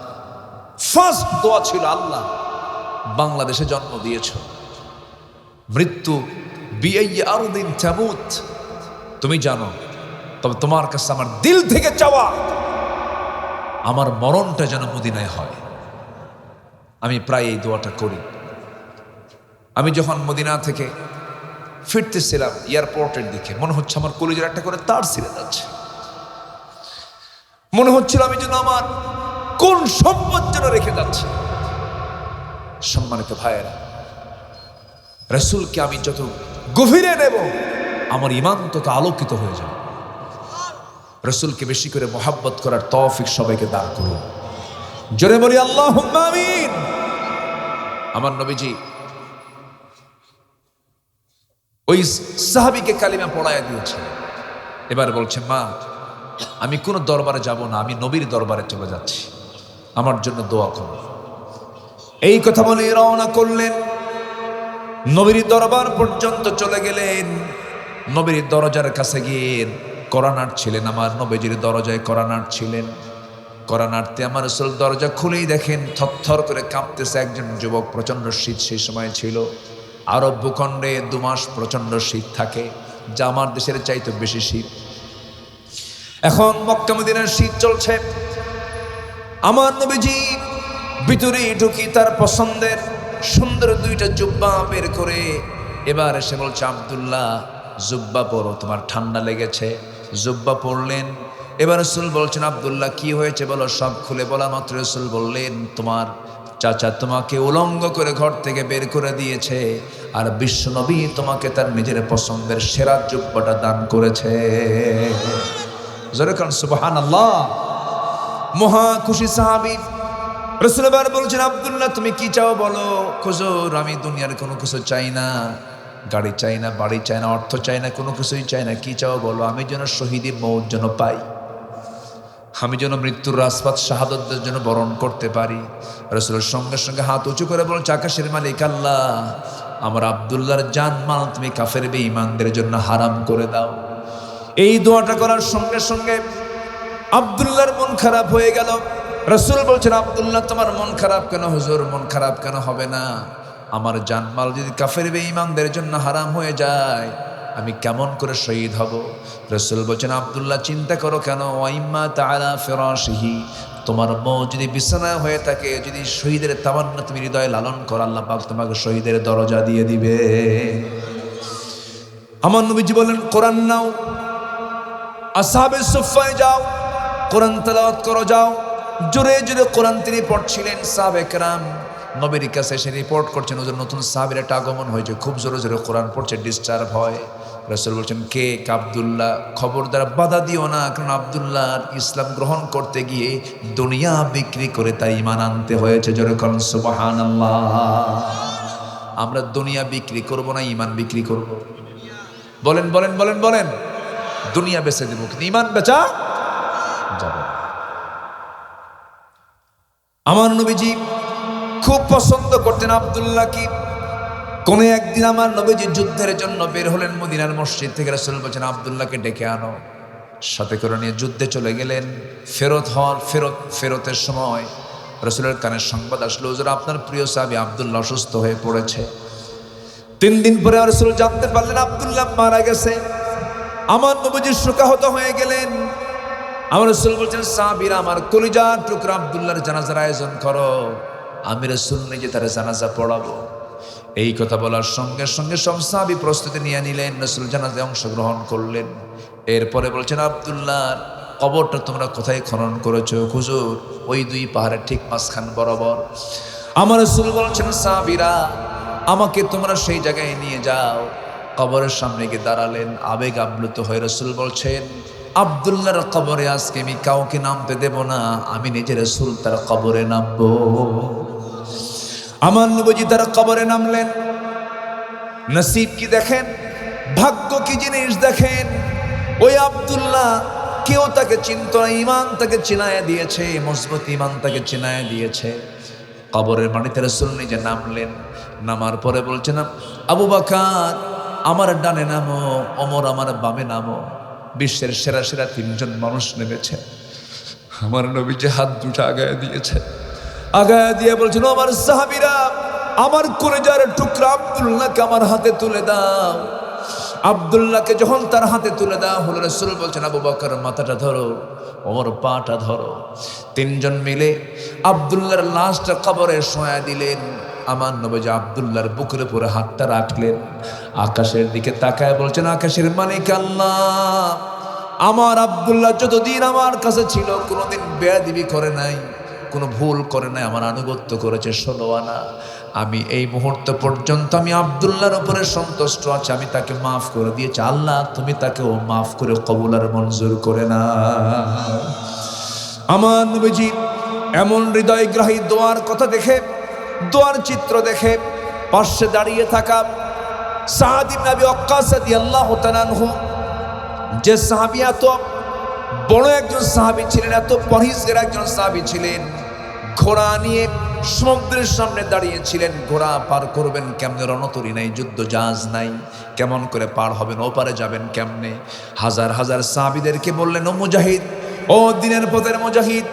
ফার্স্ট দোয়া ছিল, আল্লাহ বাংলাদেশে জন্ম দিয়েছ, মৃত্যু বিআইয়ি আরদিন তামুত, তুমি জানো, তবে তোমার কাছে আমার দিল থেকে চাওয়া, আমার মরণটা যেন মদিনায় হয়। আমি প্রায় এই দোয়াটা করি। আমি যখন মদিনা থেকে ফিরতেছিলাম এয়ারপোর্টের দিকে, মনে হচ্ছে আমার কলিজার একটা করে তার ছিঁড়ে যাচ্ছে। মনে হচ্ছিল আমি যেন আমার কোন সম্পদ যেন রেখে যাচ্ছে। সম্মানিত ভাইয়েরা, রাসূলকে আমি যত গভীরে নেব, আমার ঈমান তত আলোকিত হয়ে যাবে। রাসূলকে বেশি করে মহব্বত করার তৌফিক সবাইকে দান করুন। জোরে বলি আল্লাহুম্মা আমিন। আমার নবীজি ওই সাহাবীকে কালিমা পড়ায়া দিয়েছে। এবার বলছে, মা আমি কোনো দরবারে যাব না, আমি নবীর দরবারে চলে যাচ্ছি, আমার জন্য দোয়া করো। এই কথা বলে রওনা করলেন, নবীর দরবার পর্যন্ত চলে গেলেন। নবীর দরজার কাছে গিয়ে কোরআন আঁটছিলেন, আমার নবীজির দরজায় কোরআন আঁটছিলেন। কোরআন আঁটতে আমার রাসূল দরজা খুলেই দেখেন থরথর করে কাঁপতেছে একজন যুবক। প্রচণ্ড শীত সেই সময় ছিল, আরব ভূখণ্ডে 2 মাস প্রচণ্ড শীত থাকে। যা আমার দেশের চাইতে বেশি শীত। এখন মক্কা মদিনার শীত চলছে, আমার নবীজি ভিতরে ঢুকি তার পছন্দের সুন্দর দুইটা জুব্বা বের করে এবার এসে বলছে, আব্দুল্লাহ জুব্বা পরো, তোমার ঠান্ডা লেগেছে। জুব্বা পরলেন। এবার রাসূল বলছেন, আব্দুল্লাহ কি হয়েছে বলো। সব খুলে বলা মাত্র রাসূল বললেন, তোমার চাচা তোমাকে উলঙ্গ করে ঘর থেকে বের করে দিয়েছে, আর বিশ্বনবী তোমাকে তার নিজের পছন্দের সেরা জুব্বাটা দান করেছে। জোরে কান সুবহানাল্লাহ। মহা খুশি সাহাবী। রাসূল এবার বলছেন, আব্দুল্লাহ তুমি কি চাও বলো। হুজুর আমি দুনিয়ার কোনো কিছু চাই না, গাড়ি চাই না, বাড়ি চাই না, অর্থ চাই না, কোনো কিছুই চাই না। কি চাও বলো। আমি যেন শহীদি মওত যেন পাই, আমি যেন মৃত্যুর রাজপাত শাহাদতের জন্য বরণ করতে পারি। রাসূলের সঙ্গে সঙ্গে হাত উঁচু করে বলছে, আকাশের মালিক আল্লাহ, আমার আব্দুল্লাহর জানমাল তুমি কাফের বেঈমানদের জন্য হারাম করে দাও। এই দোয়াটা করার সঙ্গে সঙ্গে আব্দুল্লাহর মন খারাপ হয়ে গেল। রাসূল বলছেন, আব্দুল্লাহ তোমার মন খারাপ কেন। হুজুর মন খারাপ কেন হবে না, আমার জানমাল যদি কাফের বেঈমানদের জন্য হারাম হয়ে যায় আমি কেমন করে শহীদ হব। রাসূল বলছেন, আব্দুল্লাহ চিন্তা করো কেন। ওয়াইম্মা তাআলা ফিরাশিহি, তোমার মৌ যদি বিছানায় হয়ে থাকে, যদি শহীদের তামান্না তুমি হৃদয়ে লালন করো, আল্লাহ পাক তোমাকে শহীদের দরজা দিয়ে দিবে। আমার নবীজি বলেন, কোরআন নাও, আসহাবে সুফফায় যাও, কোরআন তেলাওয়াত করো যাও। জোরে জোরে কোরআন তিনি পড়ছিলেন। সাহাবে কেরাম নবীর কাছে এসে রিপোর্ট করছেন, ওদের নতুন সাহাবীর একটা আগমন হয়েছে, খুব জোরে জোরে কোরআন পড়ছে, ডিস্টার্ব হয়। রাসূল বলছেন, কে? আব্দুল্লাহ। খবরদার বাধা দিও না, কারণ আব্দুল্লাহ ইসলাম গ্রহণ করতে গিয়ে দুনিয়া বিক্রি করে তাই ঈমান আনতে হয়েছে। জোরে বলুন সুবহানাল্লাহ। আমরা দুনিয়া বিক্রি করব না, ঈমান বিক্রি করব। বলেন বলেন বলেন বলেন। দুনিয়া বেচে দেব, কিন্তু ঈমান বেচা যাবে না। আমার নবীজি খুব পছন্দ করতেন আব্দুল্লাহ কি। কোন একদিন আমার নবীজি যুদ্ধের জন্য বের হলেন মদিনার মসজিদ থেকে। রাসূল বলেছেন, আব্দুল্লাহকে ডেকে আনো। সাথে করে নিয়ে যুদ্ধে চলে গেলেন। ফেরতের সময় রাসূলের কানে সংবাদ আসলো, হুজুর আপনার প্রিয় সাহাবী আব্দুল্লাহ অসুস্থ হয়ে পড়েছে। 3 দিন পরে রাসূল জানতে পারলেন আব্দুল্লাহ মারা গেছে। আমার নবীজি শোকাহত হয়ে গেলেন। আমার রাসূল বলছেন, সাহাবীরা আমার কলিজার টুকরা আব্দুল্লাহর জানাজার আয়োজন করো, আমি রাসূল নিজে তার জানাজা পড়াবো। এই কথা বলার সঙ্গে সঙ্গে সব সাহাবী প্রস্তুতি নিয়ে নিলেন। রাসূল জানাজায় অংশগ্রহণ করলেন। এরপরে বলছেন, আব্দুল্লাহর কবরটা তোমরা কোথায় খনন করেছো? হুজুর ওই 2 পাহাড়ের ঠিক মাঝখান বরাবর। আমার রাসূল বলছেন, সাহাবীরা আমাকে তোমরা সেই জায়গায় নিয়ে যাও। কবরের সামনে গিয়ে দাঁড়ালেন, আবেগ আপ্লুত হয়ে রাসূল বলছেন, আব্দুল্লাহর কবরে আজকে আমি কাউকে নামতে দেব না, আমি নিজে রাসূল তার কবরে নামবো। আমার নবীজি তার কবরে নামলেন। নসিব কি দেখেন, ভাগ্য কি জিনিস দেখেন। ওই আব্দুল্লাহ কেউ তাকে চিনত না, ঈমান তাকে চিনায় দিয়েছে, মজবুত ঈমান তাকে চিনায় দিয়েছে। কবরের মাটিতে রাসূল নিজে নামলেন। নামার পরে বলছেন, আবু বকর আমার ডানে নামো, ওমর আমার বামে নামো। বিশ্বের সেরা সেরা 3 জন মানুষ নেমেছে। আমার নবীজি হাত দুটো আগায় দিয়েছে, আগায় দিয়ে বলছেন, আমার সাহাবীরা আমার কলিজার টুকরা আব্দুল্লাহকে আমার হাতে তুলে দাও। আব্দুল্লাহকে যখন তার হাতে তুলে দেওয়া হলো, রাসূল বলছেন, আবু বকর মাথাটা ধরো, ওমর পাটা ধরো। 3 জন মিলে আব্দুল্লাহর লাশটা কবরে শোয়া দিলেন। আমার নবীজি আব্দুল্লাহর বুকের উপরে হাতটা রাখলেন, আকাশের দিকে তাকায় বলছেন, আকাশের মালিক আল্লাহ, আমার আব্দুল্লাহ যতদিন আমার কাছে ছিল কোনোদিন বেয়াদবি করে নাই, কোনো ভুল করে নাই, আমার আনুগত্য করেছে 16 আনা। আমি এই মুহূর্ত পর্যন্ত আমি আব্দুল্লাহর উপরে সন্তুষ্ট আছি, আমি তাকে মাফ করে দিয়েছি। আল্লাহ তুমি তাকেও মাফ করে কবুল আর মঞ্জুর করে না। আমার নবীজি এমন হৃদয়গ্রাহী দোয়ার কথা দেখে, দোয়ার চিত্র দেখে পাশে দাঁড়িয়ে থাকা সাদ ইবনে আবি ওয়াক্কাস রাদিয়াল্লাহু তাআলা আনহু, যে সাহাবী এত বড় একজন সাহাবী ছিলেন, এত পরহেজগার একজন সাহাবী ছিলেন, ঘোড়া নিয়ে সমুদ্রের সামনে দাঁড়িয়েছিলেন। ঘোড়া পার করবেন কেমনে, রণতরী নাই, যুদ্ধ জাহাজ নাই, কেমন করে পার হবেন, ওপারে যাবেন কেমনে। হাজার হাজার সাহাবীদেরকে বললেন, ও মুজাহিদ, ও দিনের পথের মুজাহিদ,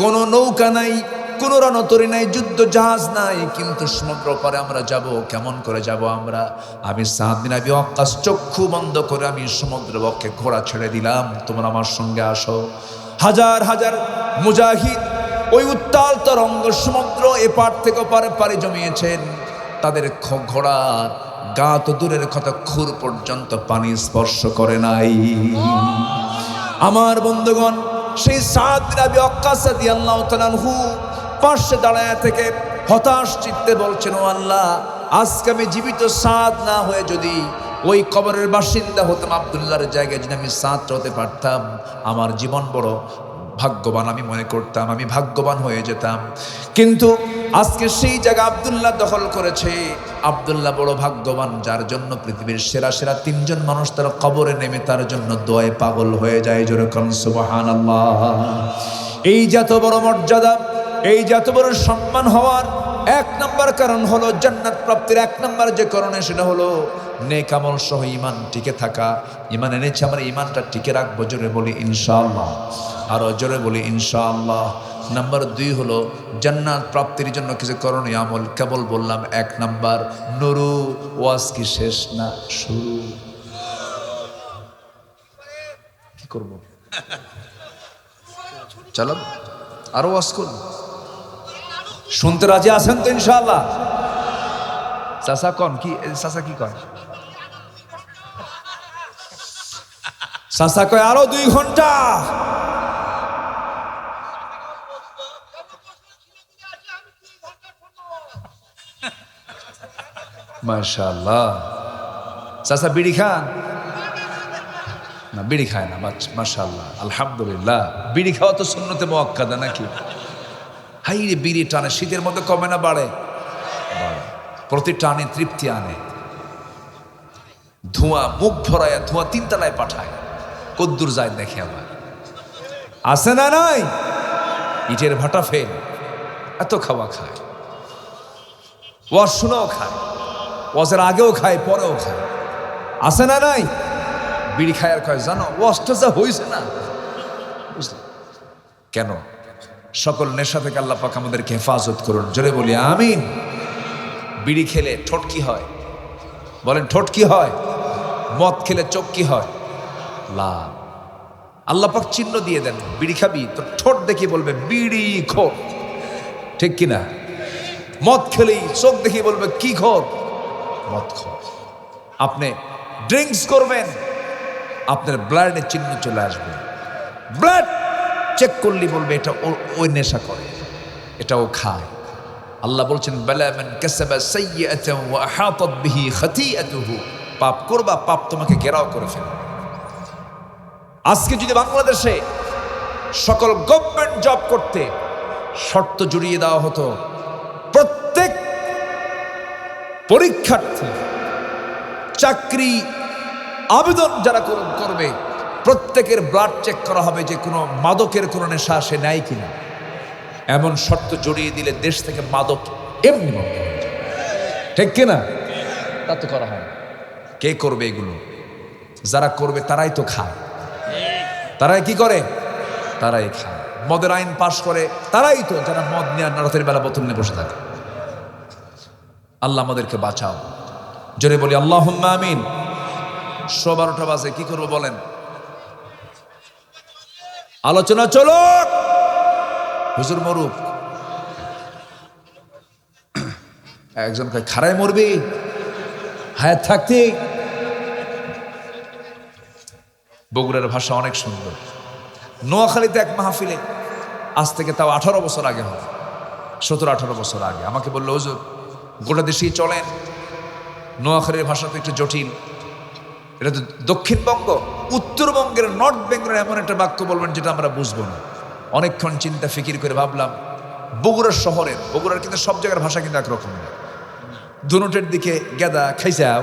কোনো নৌকা নাই, কোনো রণতরী নাই, যুদ্ধ জাহাজ নাই, কিন্তু সমুদ্র পারে আমরা যাব, কেমন করে যাব আমরা? আমি সাদ বিন আবি ওয়াক্কাস চক্ষু বন্ধ করে আমি সমুদ্র বক্ষে ঘোড়া ছেড়ে দিলাম, তোমরা আমার সঙ্গে আসো। হাজার হাজার মুজাহিদ ওই উত্তাল তরঙ্গ সমুদ্র এপার থেকে ওপারে পাড়ি জমিয়েছেন, তাদের ঘোড়ার গা তো দূরের কথা, খুর পর্যন্ত পানি স্পর্শ করে নাই। আমার বন্ধুগণ, সেই সাদ বিন আবি ওয়াক্কাস রাদিয়াল্লাহু তাআলা আনহু পাশে দাঁড়ায় থেকে হতাশ চিত্তে বলছেন, ও আল্লাহ, আজকে আমি জীবিত সাদ না হয়ে যদি ওই কবরের বাসিন্দা হতাম, আব্দুল্লাহর জায়গায় যদি আমি সাদ হতে পারতাম, আমার জীবন বড় ভাগ্যবান আমি মনে করতাম, আমি ভাগ্যবান হয়ে যেতাম। কিন্তু আজকে সেই জায়গা আব্দুল্লাহ দখল করেছে। আব্দুল্লাহ বড় ভাগ্যবান, যার জন্য পৃথিবীর সেরা সেরা 3 জন মানুষ তার কবরে নেমে তার জন্য দোয়ায় পাগল হয়ে যায়। জোরে কোন সুবহানাল্লাহ। এই যত বড় মর্যাদা, এই যত বড় সম্মান হওয়ার 1 নম্বর কারণ হলো জান্নাত প্রাপ্তির 1 নম্বর যে কারণে, সেটা হলো নেক আমল সহ ঈমান টিকে থাকা। ঈমান এনেছে, আমরা ঈমানটা টিকে রাখবো। জোরে বলি ইনশাআল্লাহ, আরো জোরে বলি ইনশাআল্লাহ। নাম্বার 2 হলো জান্নাত প্রাপ্তির জন্য কিছু করণীয় আমল। কেবল বললাম 1 নাম্বার, নুরু। ওয়াজ কি শেষ না শুরু? কি করব? চলো আরো ওয়াজ করব। শুনতে রাজি আছেন তো ইনশাআল্লাহ? চাচা কন কি? চাচা কি কয়? চাচা কয় আরো 2 ঘন্টা। মাশাআল্লাহ। চাচা বিড়ি খান না? বিড়ি খায় না, মাশাআল্লাহ, আলহামদুলিল্লাহ। বিড়ি খাওয়া তো সুন্নতে মুআক্কাদা নাকি? হাই রে, বিড়ি টানে, শীতের মধ্যে কমে না বাড়ে? প্রতি টানে তৃপ্তি আনে। ধোঁয়া মুখ ভরায়, ধোঁয়া 3 তলায় পাঠায়, কদ্দুর যায় দেখে আবার। আসে না? নাই, ইটের ভাটা ফেল, এত খাওয়া খায়। ওয়াজ শুনেও খায়, ওয়াজের আগেও খায়, পরেও খায়। আসে না? নাই। বিড়ি খায় আর কয়, জানো ওয়াজটা যা হয়েছে না, বুঝলে কেন? সকল নেশা থেকে আল্লাহ পাক আমাদেরকে হেফাজত করুন। জোরে বলি আমিন। বিড়ি খেলে ঠোঁট কি হয়? বলেন, ঠোঁট কি হয়? মদ খেলে চোখ কি হয়? লাল। আল্লাহ পাক চিহ্ন দিয়ে দেন, বিড়ি খাবি তো ঠোঁট দেখি বলবে বিড়ি খোর, ঠিক কিনা? মদ খেলেই চোখ দেখি বলবে কি খোর? মদ খোর। আপনি ড্রিঙ্কস করবেন, আপনার ব্লাডের চিহ্ন চলে আসবে। ব্লাড চেক করলি বলবে এটা ওই নেশা করে, এটা ও খায়। আল্লাহ বলছেন, বালা মান কাসাবা সাইয়্যাতান ওয়া আহাতাত বিহি খাতিআতুহু, পাপ করবা, পাপ তোমাকে ঘেরাও করে ফেলবে। আজকে যদি বাংলাদেশে সকল গভর্নমেন্ট জব করতে শর্ত জুড়িয়ে দেওয়া হতো, প্রত্যেক পরীক্ষার্থী চাকরি আবেদন যারা করবে প্রত্যেকের ব্লাড চেক করা হবে যে কোনো মাদকের কোনো নেশা সে নেয় কিনা। এমন শর্ত জড়িয়ে দিলে দেশ থেকে মাদক এমনি বন্ধ হয়ে যাবে, ঠিক কিনা? তা তো করা হয়। কে করবে এগুলো? যারা করবে তারাই তো খায়। তারাই কি করে? তারাই খায়। মদের আইন পাশ করে তারাই তো, যারা মদ নিয়ে রাতের বেলা বোতল নিয়ে বসে থাকে। আল্লাহ আমাদেরকে বাঁচাও। জোরে বলি আল্লাহুম্মা আমিন। 12:15 বাজে, কি করবো বলেন? আলোচনা চলো। হুজুর মরুক। একজন কয় খাড়ায় মরবি হায়াত থাকতে। বগুড়ার ভাষা অনেক সুন্দর। নোয়াখালীতে এক মাহফিলে, আজ থেকে তাও 18 বছর আগে হয়, 17-18 বছর আগে, আমাকে বললো, হুজুর গোটা দেশেই চলেন, নোয়াখালীর ভাষা তো একটু জটিল, এটা তো দক্ষিণবঙ্গ, উত্তরবঙ্গের নর্থ বেঙ্গলের এমন একটা বাক্য বলবেন যেটা আমরা বুঝবো না। অনেকক্ষণ চিন্তা ফিকির করে ভাবলাম, বগুড়ার শহরের, বগুড়ার কিন্তু সব জায়গার ভাষা কিন্তু একরকম না। দুনোটের দিকে গেদা খাইছাও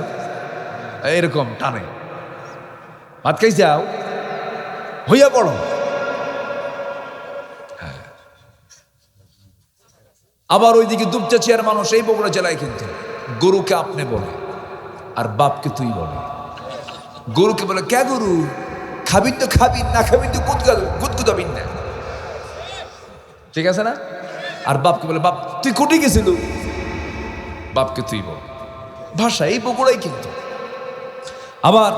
এরকম টানে, ভাত খাইছাও হইয়া পড়ো। হ্যাঁ, আবার ওইদিকে দুপচাচিয়ার মানুষ এই বগুড়া জেলায় কিন্তু গরুকে আপনি বলে আর বাপকে তুই বলে। গরুকে বলে কে গরু, খাবিন তো খাবিন, না খাবিন তো গুদগুদাবিন না, ঠিক আছে না? আর বাপকে বলে, বাপ তুই কোটি গেছিল, বাপকে তুই বল। ভাষা এই বগুড়াই কিন্তু। আবার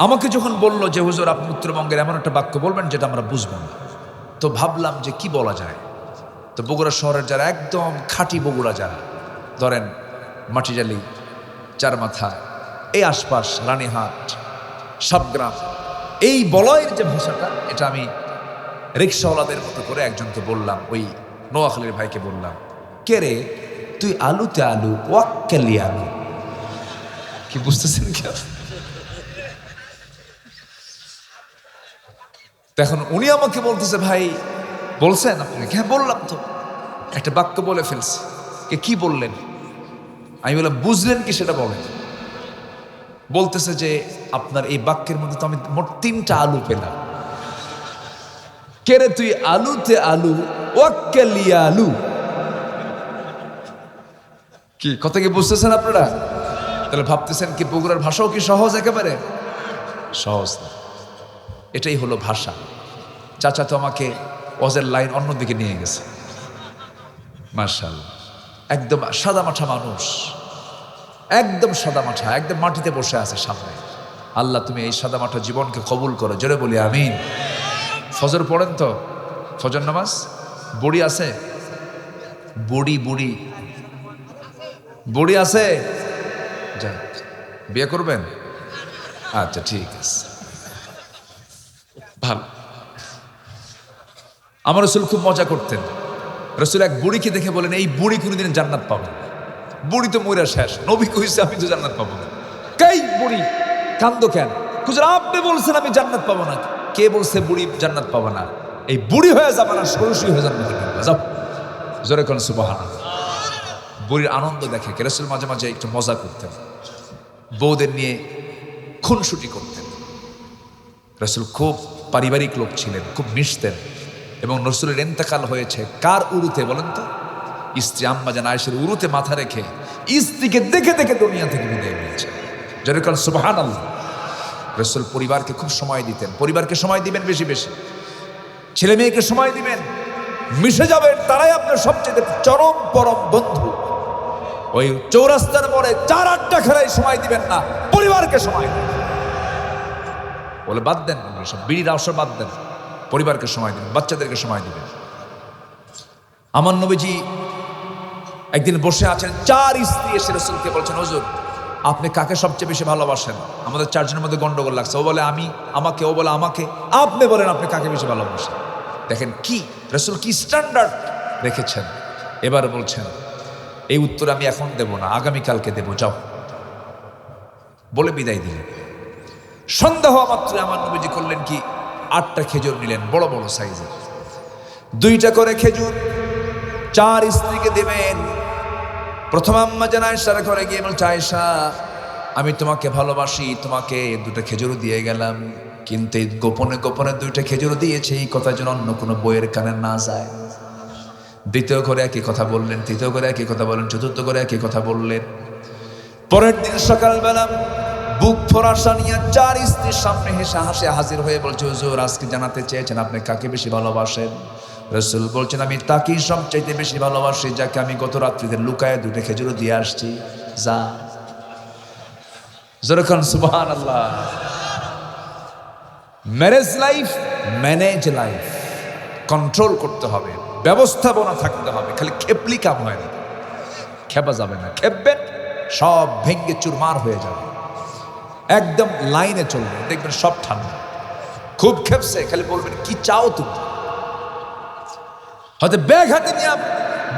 আমাকে যখন বললো যে হুজুর আপনি উত্তরবঙ্গের এমন একটা বাক্য বলবেন যেটা আমরা বুঝবো না, তো ভাবলাম যে কি বলা যায়। তো বগুড়া শহরের যারা একদম খাঁটি বগুড়া, যারা ধরেন মাটিজালি, চারমাথা, এই আশপাশ, রানীহাট, সাবগ্রাম, এই বলয়ের যে ভাষাটা, এটা আমি রিক্সাওয়ালাদের মতো করে একজনকে বললাম, ওই নোয়াখালীর ভাইকে বললাম, কে রে তুই আলুতে আলু, ওয়াক্কালি আলু। কি বুঝতেছেন কি? এখন উনি আমাকে বলতেছে, ভাই বলছেন আপনি? হ্যাঁ বললাম তো, একটা বাক্য বলে ফেলছি। কি বললেন? আমি বললাম বুঝলেন কি সেটা বলেন। বলতেছে যে আপনার এই বাক্যের মধ্যে তো আমি মোট 3টা আলু পেলাম। কে রে তুই আলুতে আলু, ওয়াক্কালি আলু। কি কথা কি বুঝতেছেন আপনারা? তাহলে ভাবতেছেন কি বগুড়ার ভাষাও কি সহজ? একেবারে সহজ না। এটাই হলো ভাষা। চাচা তো আমাকে ওয়াজের লাইন অন্যদিকে নিয়ে গেছে, মাশাআল্লাহ। একদম সাদামাঠা মানুষ, একদম সাদামাঠা, একদম মাটিতে বসে আছে সামনে। আল্লাহ তুমি এই সাদামাঠা জীবনকে কবুল করো, জোরে বলি আমিন। ফজর পড়েন তো? ফজর নামাজ? বুড়ি আছে? বুড়ি বুড়ি বুড়ি আছে? যাক, বিয়ে করবেন? আচ্ছা ঠিক আছে, ভালো। আমার রসুল খুব মজা করতেন। রসুল এক বুড়িকে দেখে বলেন, এই বুড়ি কোনোদিন জান্নাত পাবে না। বুড়ি তো মইরা শেষ, নবী কইছে আমি তো জান্নাত পাবো না। কাই বুড়ি কান্দো কেন? হুজুর আপনি বলছেন আমি জান্নাত পাবো না। কে বলছে বুড়ি জান্নাত পাবো না? এই বুড়ি হয়ে যাবে না, ষোড়শী হয়ে জান্নাতে ঢুকবে। যাও, জোরে কোন সুবহানাল্লাহ। বুড়ির আনন্দ দেখে কে রসুল মাঝে মাঝে একটু মজা করতেন, বউদের নিয়ে খুনসুটি করতেন। রসুল খুব পারিবারিক লোক ছিলেন, খুব মিশতেন। এবং রসুলের ইন্তেকাল হয়েছে কার উরুতে বলেন তো? স্ত্রী আম্মা জান আয়েশার উরুতে মাথা রেখে স্ত্রীকে দেখে দেখে দুনিয়া থেকে বিদায় নিয়েছে। যেরকম সুবহানাল্লাহ। রসুল পরিবারকে খুব সময় দিতেন। পরিবারকে সময় দিবেন বেশি বেশি, ছেলে মেয়েকে সময় দিবেন, মিশে যাবেন, তারাই আপনার সবচেয়ে চরম পরম বন্ধু। ওই চৌরাস্তার পরে 4-8টা খেলায় সময় দিবেন না, পরিবারকে সময় দিবেন। বলে বাদ দেন, সব বিড়ির আসর বাদ দেন, পরিবারকে সময় দিবেন, বাচ্চাদেরকে সময় দিবেন। আমার নবীজি একদিন বসে আছেন, 4 স্ত্রী এসে রসুলকে বলছেন, হুজুর আপনি কাকে সবচেয়ে বেশি ভালোবাসেন? আমাদের 4 জনের মধ্যে গন্ডগোল লাগছে। ও বলে আমি, আমাকে, ও বলে আমাকে। আপনি বলেন আপনি কাকে বেশি ভালোবাসেন? দেখেন কি রসুল কি স্ট্যান্ডার্ড রেখেছেন। এবার বলছেন, এই উত্তর আমি এখন দেব না, আগামীকালকে দেব, যাও, বলে বিদায় দিলেন। সন্ধ্যা হওয়া মাত্র আমার নবীজি করলেন কি, 8টা খেজুর নিলেন, বড় বড় সাইজের, 2টা করে খেজুর 4 স্ত্রীকে দেবেন। প্রথম আম্মা জান আয়েশার ঘরে গিয়ে বলছে, আয়েশা আমি তোমাকে ভালোবাসি, তোমাকে 2টা খেজুর দিয়ে গেলাম, কিন্তু এই গোপনে গোপনে 2টা খেজুর দিয়েছে, এই কথা যেন অন্য কোনো বইয়ের কানে না যায়। দ্বিতীয় করে একই কথা বললেন, তৃতীয় করে একই কথা বললেন, চতুর্থ করে একই কথা বললেন। পরের দিন সকালবেলা বুক ফরাসা নিয়ে 4 স্ত্রীর সামনে হেসে হাসে হাজির হয়ে বলছে, হুজুর আজকে জানাতে চেয়েছেন আপনি কাকে বেশি ভালোবাসেন। রসুল বলছেন, আমি তাকেই সবচাইতে বেশি ভালোবাসি যাকে আমি গত রাত্রিতে লুকায় 2টা খেজুর দিয়ে আসছি। যা, যেরকম সুবহানাল্লাহ। Marriage life, manage life, control করতে হবে, ব্যবস্থাপনা থাকতে হবে। খালি খেপলি কাম হয় না, খেপা যাবে না। খেপবেন সব ভেঙ্গে চুরমার হয়ে যাবে। একদম লাইনে চলবে, দেখবেন সব ঠান্ডা। খুব খেপছে, খালি বলবেন কি চাও তুমি। হয়তো ব্যাগ হাতে নিয়ে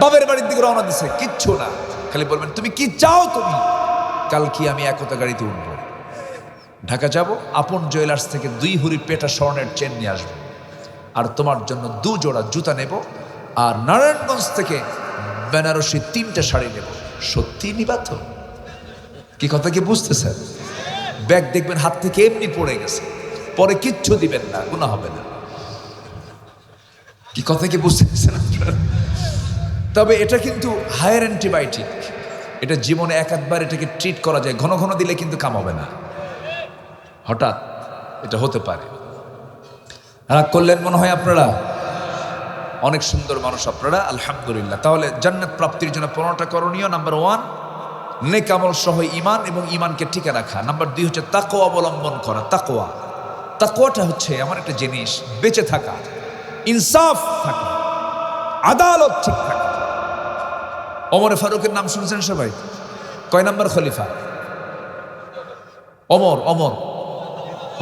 বাবের বাড়ির দিকে রওনা দিছে, কিচ্ছু না, খালি বলবেন তুমি কি চাও তুমি। কাল কি আমি একতা গাড়িতে উঠবো, ঢাকা যাব, আপন জুয়েলার্স থেকে 2 হুরি পেটা স্বর্ণের চেন নিয়ে আসবো, আর তোমার জন্য 2 জোড়া জুতা নেব, আর নারায়ণগঞ্জ থেকে বেনারসি 3টা শাড়ি নেব। সত্যি নিবা তো? কি কথা কি বুঝতেছেন? ব্যাগ দেখবেন হাত থেকে এমনি পড়ে গেছে, পরে কিচ্ছু দিবেন না, গুনাহ হবে না। কি কথা কি বুঝতেছেন আপনারা? তবে এটা কিন্তু হায়ার অ্যান্টিবায়োটিক, এটা জীবনে এক-একবার এটাকে ট্রিট করা যায়, ঘন ঘন দিলে কিন্তু কাম হবে না, হঠাৎ এটা হতে পারে। রাগ করলেন মনে হয় আপনারা? অনেক সুন্দর মানুষ আপনারা, আলহামদুলিল্লাহ। তাহলে জান্নাত প্রাপ্তির জন্য 15টা করণীয়। নাম্বার 1 নেক আমল সহ ঈমান এবং ঈমানকে টিকে রাখা। নাম্বার 2 হচ্ছে তাকওয়া অবলম্বন করা। তাকওয়াটা হচ্ছে আমার একটা জিনিস, বেঁচে থাকা, ইনসাফ থাকা, আদালত ঠিক থাকা। ওমরে ফারুকের নাম শুনছেন সবাই? কয় নাম্বার খলিফা? ওমর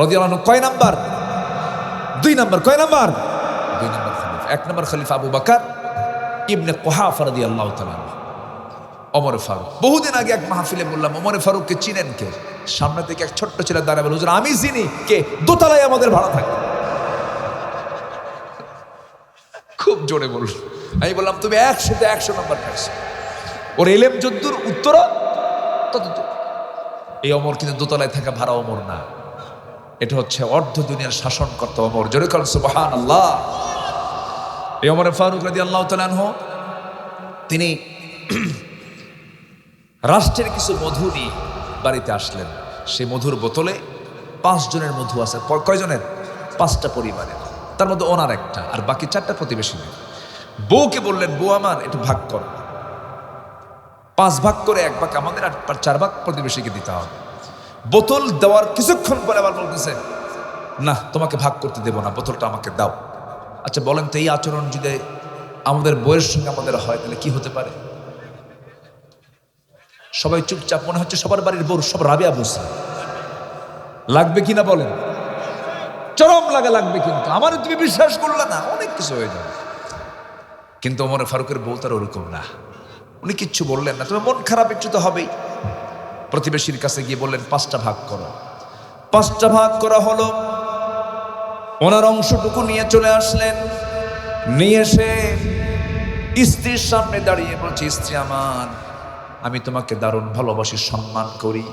রাদিয়াল্লাহু আনহু কয় নাম্বার? 2 নাম্বার। কয় নাম্বার? 2 নাম্বার খলিফা। 1 নাম্বার খলিফা আবু বকর ইবনে কুহাফা রাদিয়াল্লাহু তাআলা। ওমর ফারুক। বহুদিন আগে এক মাহফিলে বললাম, ওমর ফারুককে চিনেন কে? সামনে থেকে এক ছোট্ট ছেলে দাঁড়াবে, হুজুর আমি চিনি। কে? দোতলায় আমাদের ভাড়া থাকে। খুব জোরে বলল। আমি বললাম তুমি 100তে 100 নাম্বার পাইছো। ওর এলেম যদ্দুর উত্তর ততদূর। এই ওমর কিন্তু দোতলায় থাকা ভাড়া ওমর না, এটা হচ্ছে অর্ধ দুনিয়ার শাসনকর্তা ওমর। জোরে করেন সুবহানাল্লাহ। এই ওমর ফারুক রাদিয়াল্লাহু তাআলা আনহু তিনি রাষ্ট্রের কিছু মধু নিয়ে বাড়িতে আসলেন। সেই মধুর বোতলে 5 জনের মধু আছে। কয়জনের? 5টা পরিবারের, তার মধ্যে ওনার একটা, আর বাকি 4টা প্রতিবেশীদের। বউকে বললেন, বউ আমার একটু ভাগ কর। 5 ভাগ করে 1 ভাগ আমাদের আর 4 ভাগ প্রতিবেশীকে দিতে হবে। বোতল দেওয়ার কিছুক্ষণ পরে আবার বলতেছে, না তোমাকে ভাগ করতে দেব না, বোতলটা আমাকে দাও। আচ্ছা বলেন তো, এই আচরণ যদি আমাদের বউয়ের সঙ্গে আমাদের হয় তাহলে কি হতে পারে? সবাই চুপচাপ, মনে হচ্ছে সবার বাড়ির বউ সব রাবিয়া বসে। লাগবে কিনা বলেন? চরম লাগবে। কিন্তু আমার তুমি বিশ্বাস করলে না, অনেক কিছু হয়ে যাবে। কিন্তু ওমর ফারুকের বউ তার ওরকম না। উনি কিচ্ছু বললেন না, তবে মন খারাপ একটু তো হবেই। প্রতিবেশীর কাছে গিয়ে বললেন 5টা ভাগ করো। 5টা ভাগ করা হলো। ওনার অংশটুকু নিয়ে চলে আসলেন। নিয়ে এসে স্ত্রীর সামনে দাঁড়িয়ে বলছে, স্ত্রী আমার, আমি তোমাকে দারুণ ভালোবাসি, সম্মান করি।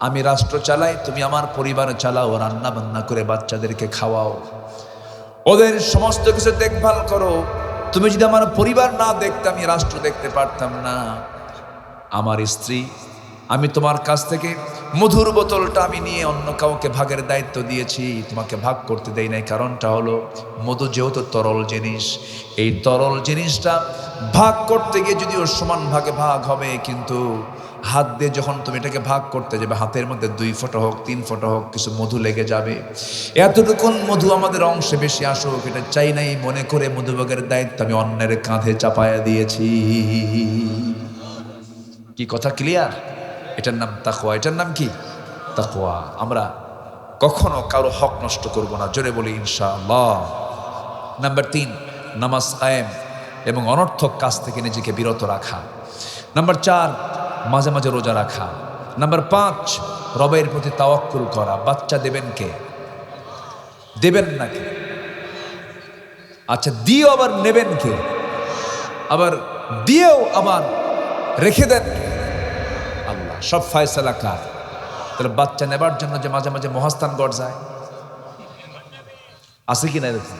আমি রাষ্ট্র চালাই, তুমি আমার পরিবার চালাও, রান্না বান্না করে বাচ্চাদেরকে খাওয়াও, ওদের সমস্ত কিছু দেখভাল করো। তুমি যদি আমার পরিবার না দেখতে, আমি রাষ্ট্র দেখতে পারতাম না। আমার স্ত্রী, আমি তোমার কাছ থেকে মধুর বোতলটা আমি নিয়ে অন্য কাউকে ভাগের দায়িত্ব দিয়েছি, তোমাকে ভাগ করতে দেই নাই। কারণটা হলো, মধু যেহেতু তরল জিনিস, এই তরল জিনিসটা ভাগ করতে গিয়ে যদিও সমান ভাগে ভাগ হবে, কিন্তু হাত দিয়ে যখন তুমি এটাকে ভাগ করতে যাবে, হাতের মধ্যে 2 ফোঁটা হোক 3 ফোঁটা হোক কিছু মধু লেগে যাবে। এতটুকুন মধু আমাদের অংশে বেশি আসুক, এটা চাই নাই মনে করে মধুভাগের দায়িত্ব আমি অন্যের কাঁধে চাপায়া দিয়েছি। কি কথা ক্লিয়ার? এটার নাম তাকওয়া। এটার নাম কি? তাকওয়া। আমরা কখনো কারো হক নষ্ট করব না, জোরে বলি ইনশাআল্লাহ। নাম্বার 3, নামাজ কায়েম এবং অনর্থক কাজ থেকে নিজেকে বিরত রাখা। নাম্বার 4, মাঝে মাঝে রোজা রাখা। নাম্বার 5, রবের প্রতি তাওয়াক্কুল করা। বাচ্চা দেবেন কে? দেবেন নাকি? আচ্ছা দিয়েও আবার নেবেন কে? আবার দিয়েও আবার রেখে দেন কে? আল্লাহ। সব ফয়সালা কার? তাহলে বাচ্চা নেবার জন্য যে মাঝে মাঝে মহাস্থান গড় যায়, আছে কিনা এরকম?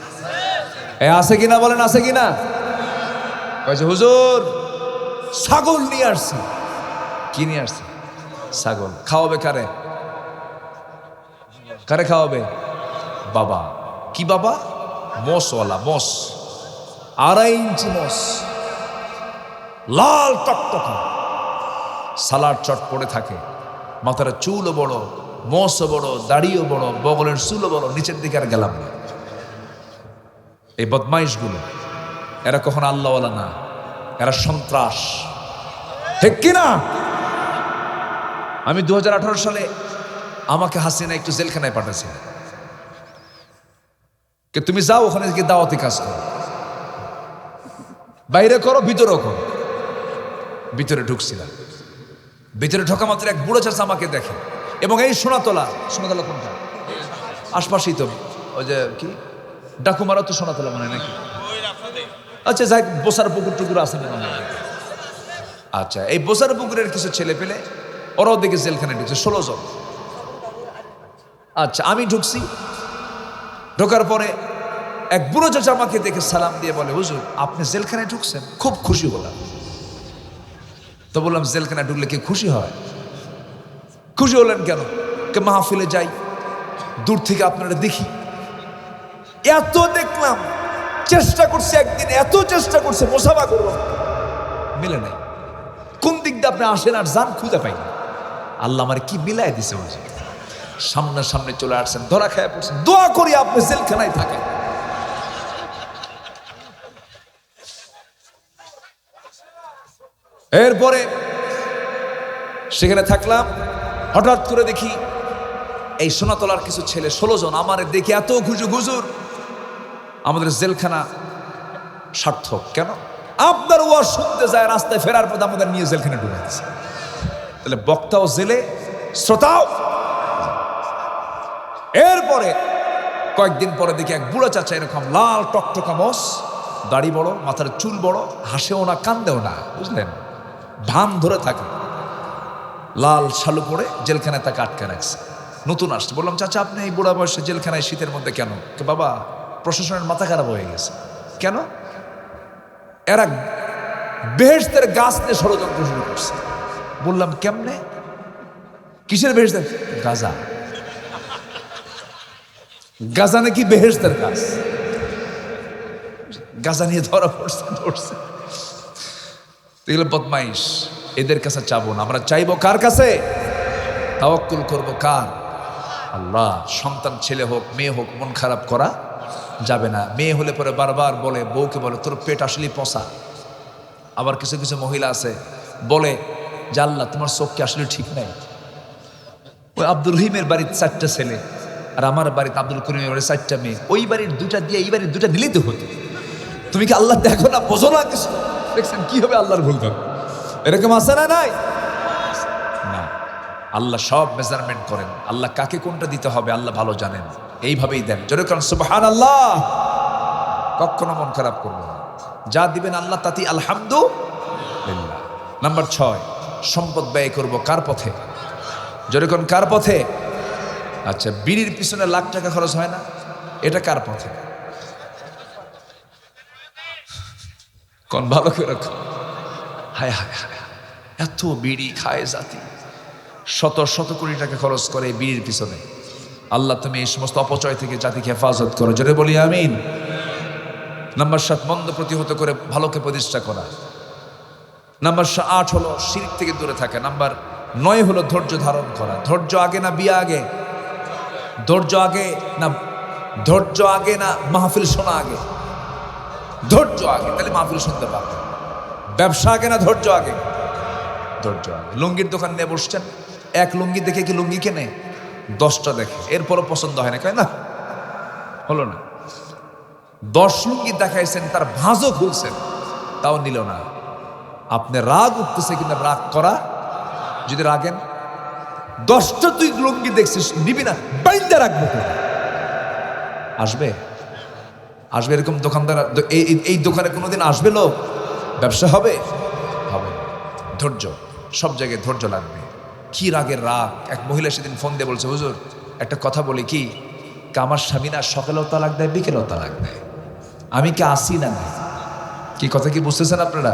আছে কিনা বলেন, আছে কিনা? কয়েছে হুজুর ছাগল নিয়ে আসছি। কি নিয়ে আসছে? ছাগল। খাওয়াবে কারে? কারে খাওয়াবে? বাবা। কি বাবা? মোষওয়ালা। মোষ, 2.5 ইঞ্চি মোষ, লাল টকটকা, সালাড চট পড়ে থাকে, মাথার চুলও বড়, মোষও বড়, দাড়িও বড়, বগলের চুলও বড়, নিচের দিকে আর গেলাম না। এই বদমাইশগুলো, এরা কখনো আল্লাহওয়ালা না, এরা সন্ত্রাস। ঠিক কিনা? আমি 2018 সালে আমাকে হাসিনা একটু জেলখানায় পাঠাচ্ছে, তুমি যাও ওখানে গিয়ে দাওয়াতি কাজ করো, বাইরে করো ভিতরেও করো। ভিতরে ঢুকছিলাম, ভিতরে ঢোকা মাত্র এক বুড়ো চাচা আমাকে দেখে, এবং এই সোনাতলা। সোনাতলা কোনটা? আশপাশেই তো, ওই যে কি ডাকুমারা তো সোনাতলা মানে নাকি? আচ্ছা যাই, বোসার পুকুর টুকুর আছে না? আচ্ছা, এই বোসার পুকুরের কিছু ছেলে পেলে ওরাও দেখে জেলখানায় ঢুকছে, 16 জন। আচ্ছা আমি ঢুকছি, ঢোকার পরে এক বুড়ো চাচা আমাকে দেখে সালাম দিয়ে বলে, হুজুর আপনি জেলখানায় ঢুকছেন? খুব খুশি হলাম। তো বললাম, জেলখানায় ঢুকলে কি খুশি হয়? খুশি হলেন কেন? কে মাহফিলে যাই, দূর থেকে আপনারা দেখি, এত দেখলাম চেষ্টা করছে একদিন, এত চেষ্টা করছে মোসাফা করবো, মিলে নাই। কোন দিক দিয়ে আপনি আসেন আর যান খুঁজে পাই না। আল্লাহ আমার কি মিলাই দিছে, সামনে চলে আসছেন, ধরা খায় পড়ছেন। দোয়া করি আপনি জেলখানায় থাকেন। এরপরে সেখানে থাকলাম, হঠাৎ করে দেখি এই সোনাতলার কিছু ছেলে 16 জন আমার দেখে এত হুজুর, আমাদের জেলখানা সার্থক। কেন? আপনার ওয়াজ শুনতে যায়, রাস্তায় ফেরার পথে আমাদের নিয়ে জেলখানে ঢুকে দিচ্ছে। তাহলে বক্তাও জেলে, শ্রোতাও। এরপরে কয়েকদিন পরে দেখি এক বুড়া চাচা, এরকম লাল টকটকা মস, দাড়ি বড়, মাথার চুল বড়, হাসেও না কান্দেও না, বুঝলেন, ভান ধরে থাকে, লাল শালু পরে জেলখানায় তাকে আটকে রাখছে। নতুন আসছে। বললাম, চাচা আপনি এই বুড়া বয়সে জেলখানায় শীতের মধ্যে কেন? বাবা, প্রশাসনের মাথা খারাপ হয়ে গেছে। কেন? এরা বেহেশতের গাছ নিয়ে ষড়যন্ত্র শুরু করছে। বললাম, কেমনে? কিসের বেহেশতের? গাজা। গাজা নাকি বেহেশতের গাছ? গাজা নিয়ে ধরা পড়ছে। এগুলো বদমাইশ, এদের কাছে চাবো না। আমরা চাইবো কার কাছে? তাওয়াক্কুল করবো কার? আল্লাহ। সন্তান ছেলে হোক মেয়ে হোক, মন খারাপ করা যাবে না। মেয়ে হলে পরে বারবার বলে, বউকে বলে তোর পেট আসলেই পচা। আবার কিছু কিছু মহিলা আছে বলে যে আল্লাহ তোমার চোখকে আসলে ঠিক নাই। ওই আব্দুল রহিমের বাড়ির 4টা ছেলে, আর আমার বাড়িতে আব্দুল করিমের বাড়ির 4টা মেয়ে। ওই বাড়ির 2টা দিয়ে এই বাড়ির 2টা দিলেই তো হতো। তুমি কি আল্লাহ দেখো না, বোঝো না কিছু? দেখছেন কি হবে আল্লাহর ভুল থাকবে? এরকম আছে না? নাই না। আল্লাহ সব মেজারমেন্ট করেন। আল্লাহ কাকে কোনটা দিতে হবে আল্লাহ ভালো জানেন, এইভাবেই দেন। জোরে কারণ সুবহানাল্লাহ। কখনো মন খারাপ করবো না, যা দিবেন আল্লাহ তাতেই আলহামদুলিল্লাহ। নাম্বার 6, সম্পদ ব্যয় করব কার পথে? জোরে কোন কার পথে? আচ্ছা, বিড়ির পিছনে লাখ টাকা খরচ হয় না, এটা কার পথে? কোন ভালো করে? হায় হায় হায়, এত বিড়ি খায় জাতি, শত শত কোটি টাকা খরচ করে বিড়ির পিছনে। আল্লাহ তুমি এই সমস্ত অপচয় থেকে জাতিকে হেফাজত করো, জোরে বলি আমিন। নাম্বার 7, মন্দ প্রতিহত করে ভালোকে প্রতিষ্ঠা করা। নাম্বার 8 হলো শিরক থেকে দূরে থাকা। নাম্বার 9 হলো ধৈর্য ধারণ করা। ধৈর্য আগে না বিয়ে আগে? ধৈর্য আগে না মাহফিল শোনা আগে? ধৈর্য আগে, তাহলে মাহফিল শুনতে পারবে। ব্যবসা আগে না ধৈর্য আগে? ধৈর্য আগে। লুঙ্গির দোকান নিয়ে বসছেন, এক লুঙ্গি দেখে কি লুঙ্গি কেনে? 10টা দেখে, এরপরও পছন্দ হয় না, কয় না হলো না। 10 লুঙ্গি দেখাইছেন, তার ভাঁজও খুলছেন, তাও নিল না। আপনি রাগ উঠতেছে কিনা রাগ করা, যদি রাগেন 10টা তুই লুঙ্গি দেখছিস, নিবি না, বাইন্দা রাখবো। আসবে এরকম দোকানদার এই দোকানে কোনোদিন আসবে লোক? ব্যবসা হবে? ধৈর্য, সব জায়গায় ধৈর্য লাগবে। কি রাগের রাগ! এক মহিলা সেদিন ফোন দিয়ে বলছে, হুজুর একটা কথা বলি কি, আমার স্বামী না সকালেও তালাক দেয়, বিকেলেও তালাক দেয়, আমি কি আসি না? কি কথা কি বুঝতেছেন আপনারা?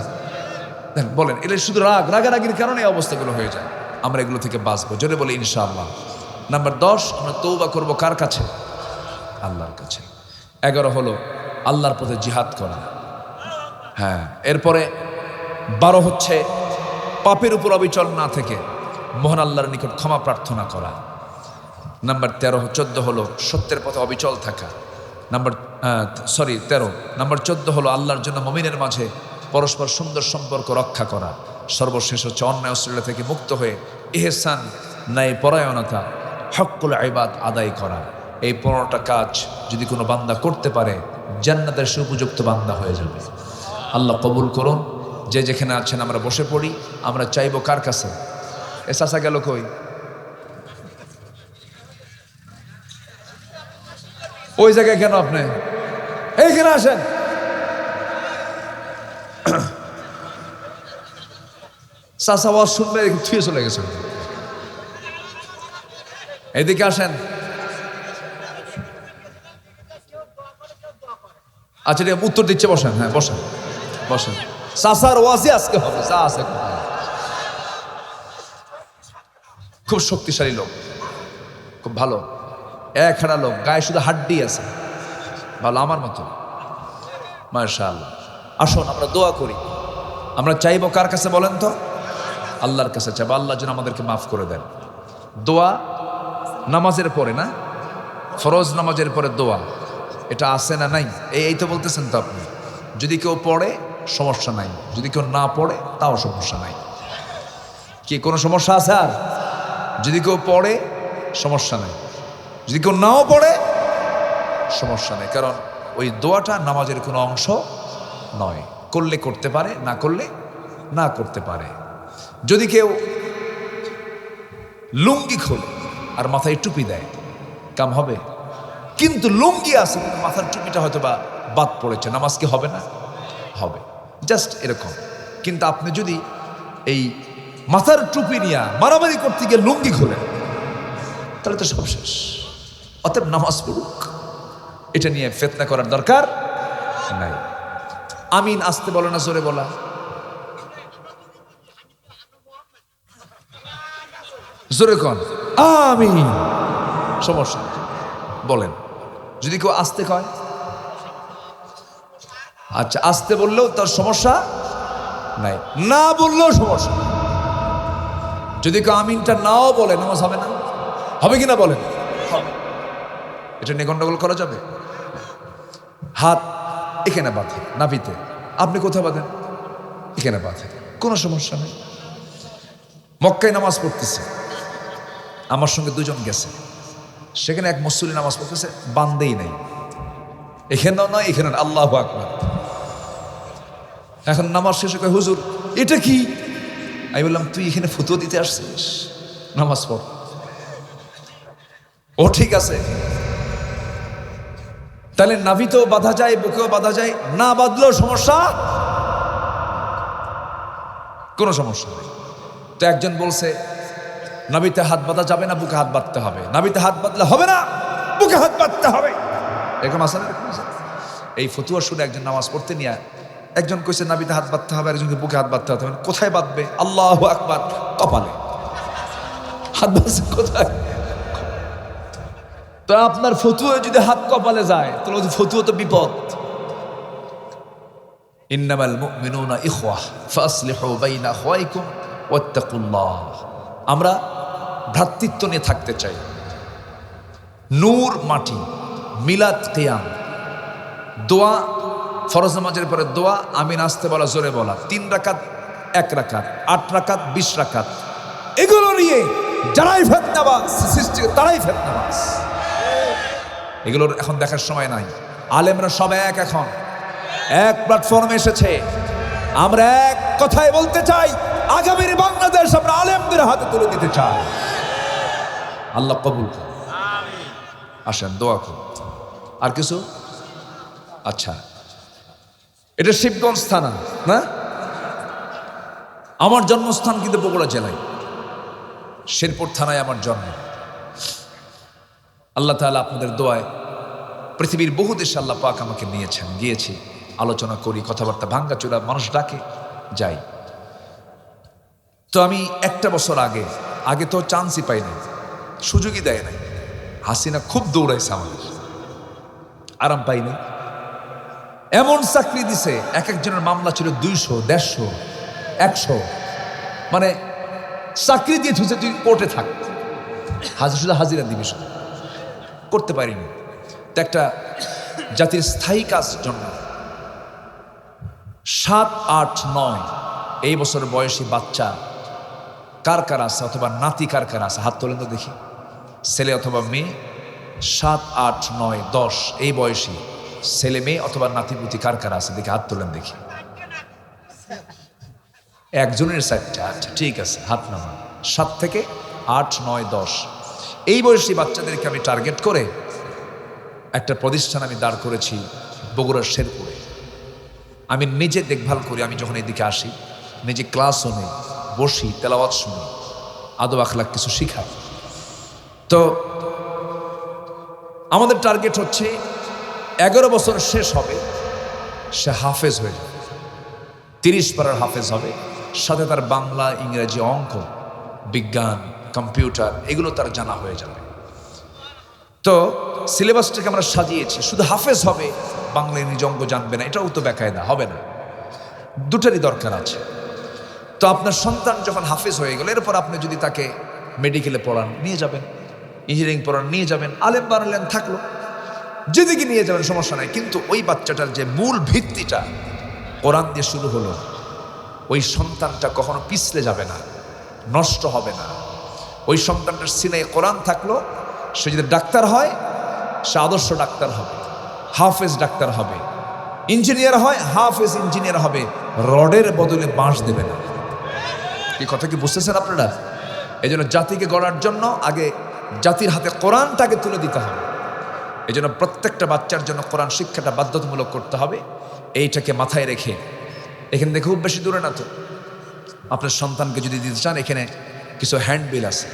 বলেন, এটা শুধু রাগারাগির কারণে এই অবস্থাগুলো হয়ে যায়। আমরা এগুলো থেকে বাঁচবো, জোরে বলি ইনশাআল্লাহ। নাম্বার 10, আমরা তওবা করবো কার কাছে? আল্লাহর কাছে। 11 হলো আল্লাহর পথে জিহাদ করা। হ্যাঁ, এরপরে 12 হচ্ছে পাপের উপর অবিচল না থেকে মহান আল্লাহর নিকট ক্ষমা প্রার্থনা করা। নাম্বার 14 হলো সত্যের পথে অবিচল থাকা। নাম্বার 14 হলো আল্লাহর জন্য মুমিনের মাঝে পরস্পর সুন্দর সম্পর্ক রক্ষা করা। সর্বশেষ হচ্ছে অন্যায় অশ্লীলতা থেকে মুক্ত হয়ে ইহসান, ন্যায় পরায়ণতা, হক্কুল ইবাদ আদায় করা। এই 15টা কাজ যদি কোনো বান্দা করতে পারে, জান্নাতের সুপযুক্ত বান্দা হয়ে যাবে। আল্লাহ কবুল করুন। যে যেখানে আছেন আমরা বসে পড়ি। আমরা চাইবো কার কাছে? এ চাচা গেল কই? ওই জায়গায় কেন? আপনি এইখানে আসেন। চাচা ওয়াজ শুনবে, ছুঁয়ে চলে গেছে। এদিকে আসেন। আচ্ছা, উত্তর দিচ্ছে, বসেন। হ্যাঁ, বসেন। চাচার ওয়াজই আজকে হবে, যা আছে। খুব শক্তিশালী লোক, খুব ভালো, একখানা লোক, গায়ে শুধু হাড্ডি আছে, ভালো, আমার মতো। মাশাআল্লাহ। আসুন আমরা দোয়া করি। আমরা চাইবো কার কাছে বলেন তো? আল্লাহর কাছে চাইবো, আল্লাহ যেন আমাদেরকে মাফ করে দেন। দোয়া নামাজের পরে না, ফরজ নামাজের পরে দোয়া, এটা আছে না নাই? এই তো বলতেছেন তো আপনি। যদি কেউ পড়ে সমস্যা নাই, যদি কেউ না পড়ে তাও সমস্যা নাই। কি কোনো সমস্যা আছে? আর যদি কেউ পড়ে সমস্যা নাই, যদি কেউ নাও পড়ে সমস্যা নেই, কারণ ওই দোয়াটা নামাজের কোনো অংশ নয়। করলে করতে পারে, না করলে না করতে পারে। যদি কেউ লুঙ্গি খোলে আর মাথায় টুপি দেয়, কাম হবে? কিন্তু লুঙ্গি আছে কিন্তু মাথার টুপিটা হয়তো বা বাদ পড়েছে, নামাজ কি হবে না? হবে। জাস্ট এরকম। কিন্তু আপনি যদি এই মাথার টুপি নিয়ে মারামারি করতে গিয়ে লুঙ্গি খোলেন, তাহলে তো সব শেষ। অতএব নামাজ পড়ুক, এটা নিয়ে ফিতনা করার দরকার নাই। আমিন আসতে বলে না জোরে বলা? জোরে কোন আমিন, সমস্যা বলেন। যদি কেউ আসতে কয়, আচ্ছা আসতে বললেও তার সমস্যা নাই, না বললেও সমস্যা। যদি কেউ আমিনটা নাও বলে নামাজ হবে না? হবে কিনা বলেন? হবে। এটা নিয়ে গন্ডগোল করা যাবে? হাত এখানে বাঁধে নাভিতে, আপনি কোথায় বাঁধেন? এখানে বাঁধে, কোনো সমস্যা নেই। মক্কায় নামাজ পড়তেছে, আমার সঙ্গে দুজন গেছে, সেখানে এক মুসল্লি নামাজ পড়তেছে, বান্ধেই নাই, এখানেও নয় এখানে। আল্লাহু আকবার। এখন নামাজ শেষে কয়, হুজুর এটা কি? আমি বললাম, তুই এখানে ফতুয়া দিতে আসছিস, নামাজ পড়। ও ঠিক আছে। তাহলে নাভিতেও বাধা যায়, বুকেও বাধা যায়, না বাঁধলেও সমস্যা, কোনো সমস্যা নেই। তো একজন বলছে নাভিতে হাত বাঁধা যাবে না, বুকে হাত বাঁধতে হবে। নাভিতে হাত বাঁধলে হবে না, বুকে হাত বাঁধতে হবে। এরকম আছে না? এই ফতুয়া শুনে একজন নামাজ পড়তে নিয়ে একজন কইছে নাভিতে হাত বাঁধতে হবে, একজনকে বুকে হাত বাঁধতে হবে। কোথায় বাঁধবে? আল্লাহু আকবার, কপালে হাত বাঁধছে কোথায়? তো আপনার ফতুয়া যদি হাত কপালে যায়, তাহলে ফতুয়া তো বিপদ। ইন্নামাল মুমিনুনা ইখওয়াহ ফাসলিহু বাইনা আখওয়াইকুম ওয়াত্তাকুল্লাহ। আমরা ভ্রাতৃত্ব নিয়ে থাকতে চাই। নূর মাটি, মিলাদ কিয়াম, দোয়া, ফরজ নামাজের পরে দোয়া, আমিন আসতে বলা, জোরে বলা, 3 রাকাত, 1 রাকাত, 8 রাকাত, 20 রাকাত, এগুলো নিয়ে যারাই ফিতনাবাজ সৃষ্টি, তারাই ফিতনাবাজ। এগুলোর এখন দেখার সময় নাই। আলেমরা সব এক, এখন এক প্ল্যাটফর্মে এসেছে। আমরা এক কথাই বলতে চাই, আগামীর বাংলাদেশ আমরা আলেমদের হাতে তুলে দিতে চাই। আল্লাহ কবুল করুন। আসেন দোয়া করুন। আর কিছু? আচ্ছা, এটা শিবগঞ্জ থানা না? আমার জন্মস্থান কিন্তু বগুড়া জেলায়, শেরপুর থানায় আমার জন্ম। আল্লাহ তাআলা আপনাদের দোয়ায় পৃথিবীর বহু দেশে আল্লাহ পাক আমাকে নিয়েছেন, গিয়েছি, আলোচনা করি, কথাবার্তা ভাঙ্গাচোরা, মানুষ ডাকে, যাই। তো আমি 1 বছর আগে তো চান্সই পাই নাই, সুযোগই দেয় নাই। হাসিনা খুব দৌড়াইছে আমাদের, আরাম পাই নাই। এমন চাকরি দিছে, এক একজনের মামলা ছিল 200, 150, 100, মানে চাকরি দিয়ে থুছে তুই কোর্টে থাক, শুধু হাজিরা দিবি, শুধু করতে পারিনি। তো একটা জাতির স্থায়ী কাজ জন্য 7, 8, 9 এই বছর বয়সী বাচ্চা কার কার আছে, অথবা নাতি কার কার আছে? হাত তোলেন তো দেখি। ছেলে অথবা মেয়ে, 7, 8, 9, 10 এই বয়সী ছেলে মেয়ে অথবা নাতিপুতি কার কার আছে? দেখি হাত তোলেন দেখি। একজনের 4টা। আচ্ছা ঠিক আছে, হাত নামান। 7 থেকে 8, 9, 10 এই বয়সী বাচ্চাদেরকে আমি টার্গেট করে একটা প্রতিষ্ঠান আমি দাঁড় করেছি বগুড়ার শেরপুরে। আমি নিজে দেখভাল করি। আমি যখন এদিকে আসি, নিজে ক্লাসও নেই, বসি, তেলাওয়াত শুনি, আদব আখলাক কিছু শিখাই। তো আমাদের টার্গেট হচ্ছে 11 বছর শেষ হবে, সে হাফেজ হয়ে যাবে, 30 পারার হাফেজ হবে, সাথে তার বাংলা, ইংরেজি, অঙ্ক, বিজ্ঞান, কম্পিউটার এগুলো তার জানা হয়ে যাবে। তো সিলেবাসটাকে আমরা সাজিয়েছি, শুধু হাফেজ হবে বাংলা ইংরেজি অঙ্ক জানবে না, এটাও তো বেকায়দা হবে না। দুটারই দরকার আছে। তো আপনার সন্তান যখন হাফেজ হয়ে গেল, এরপর আপনি যদি তাকে মেডিকেলে পড়ান নিয়ে যাবেন, ইঞ্জিনিয়ারিং পড়ান নিয়ে যাবেন, আলেম বানালেন থাকলো, যেদিকে নিয়ে যাবেন সমস্যা নাই। কিন্তু ওই বাচ্চাটার যে মূল ভিত্তিটা কোরআন দিয়ে শুরু হলো, ওই সন্তানটা কখনো পিছলে যাবে না, নষ্ট হবে না। ওই সন্তানটার সিনায় কোরআন থাকলো, সে যদি ডাক্তার হয় সে আদর্শ ডাক্তার হবে, হাফেজ ডাক্তার হবে। ইঞ্জিনিয়ার হয় হাফেজ ইঞ্জিনিয়ার হবে, রডের বদলে বাঁশ দেবে না। এই কথা কি বুঝতেছেন আপনারা? এই জন্য জাতিকে গড়ার জন্য আগে জাতির হাতে কোরআনটাকে তুলে দিতে হবে। এই জন্য প্রত্যেকটা বাচ্চার জন্য কোরআন শিক্ষাটা বাধ্যতামূলক করতে হবে। এইটাকে মাথায় রেখে, এখান থেকে খুব বেশি দূরে না তো, আপনার সন্তানকে যদি দিতে চান, এখানে কিছু হ্যান্ডবিল আছে,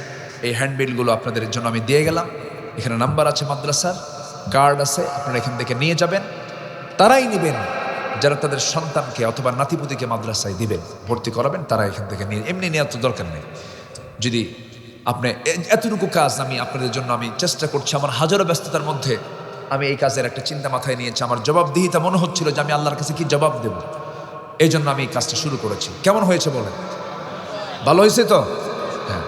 এই হ্যান্ডবিলগুলো আপনাদের জন্য আমি দিয়ে গেলাম। এখানে নাম্বার আছে মাদ্রাসার, কার্ড আছে, আপনারা এখান থেকে নিয়ে যাবেন। তারাই নেবেন যারা তাদের সন্তানকে অথবা নাতিপুতিকে মাদ্রাসায় দিবেন, ভর্তি করাবেন, তারা এখান থেকে নিয়ে, এমনি নেওয়ার তো দরকার নেই। যদি আপনি এতটুকু কাজ আমি আপনাদের জন্য আমি চেষ্টা করছি, আমার হাজারো ব্যস্ততার মধ্যে আমি এই কাজের একটা চিন্তা মাথায় নিয়েছি। আমার জবাবদিহিতা মনে হচ্ছিল যে আমি আল্লাহর কাছে কি জবাব দেব, এই জন্য আমি এই কাজটা শুরু করেছি। কেমন হয়েছে বলেন? ভালো হয়েছে তো? হ্যাঁ,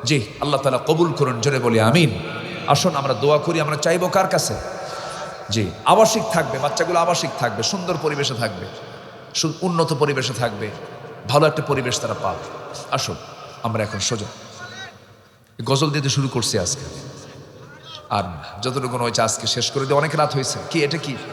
জি, আল্লাহ তাআলা কবুল করুন, জোরে বলি আমিন। আসুন আমরা দোয়া করি। আমরা চাইবো কার কাছে? জি, আবাসিক থাকবে, বাচ্চাগুলো আবাসিক থাকবে, সুন্দর পরিবেশে থাকবে, উন্নত পরিবেশে থাকবে, ভালো একটা পরিবেশ তারা পাবে। আসুন আমরা এখন সোজা গজল দিতে শুরু করছি আজকে, আর যতটুকু হয়েছে আজকে শেষ করে দিয়ে অনেক রাত হয়েছে। কি এটা কি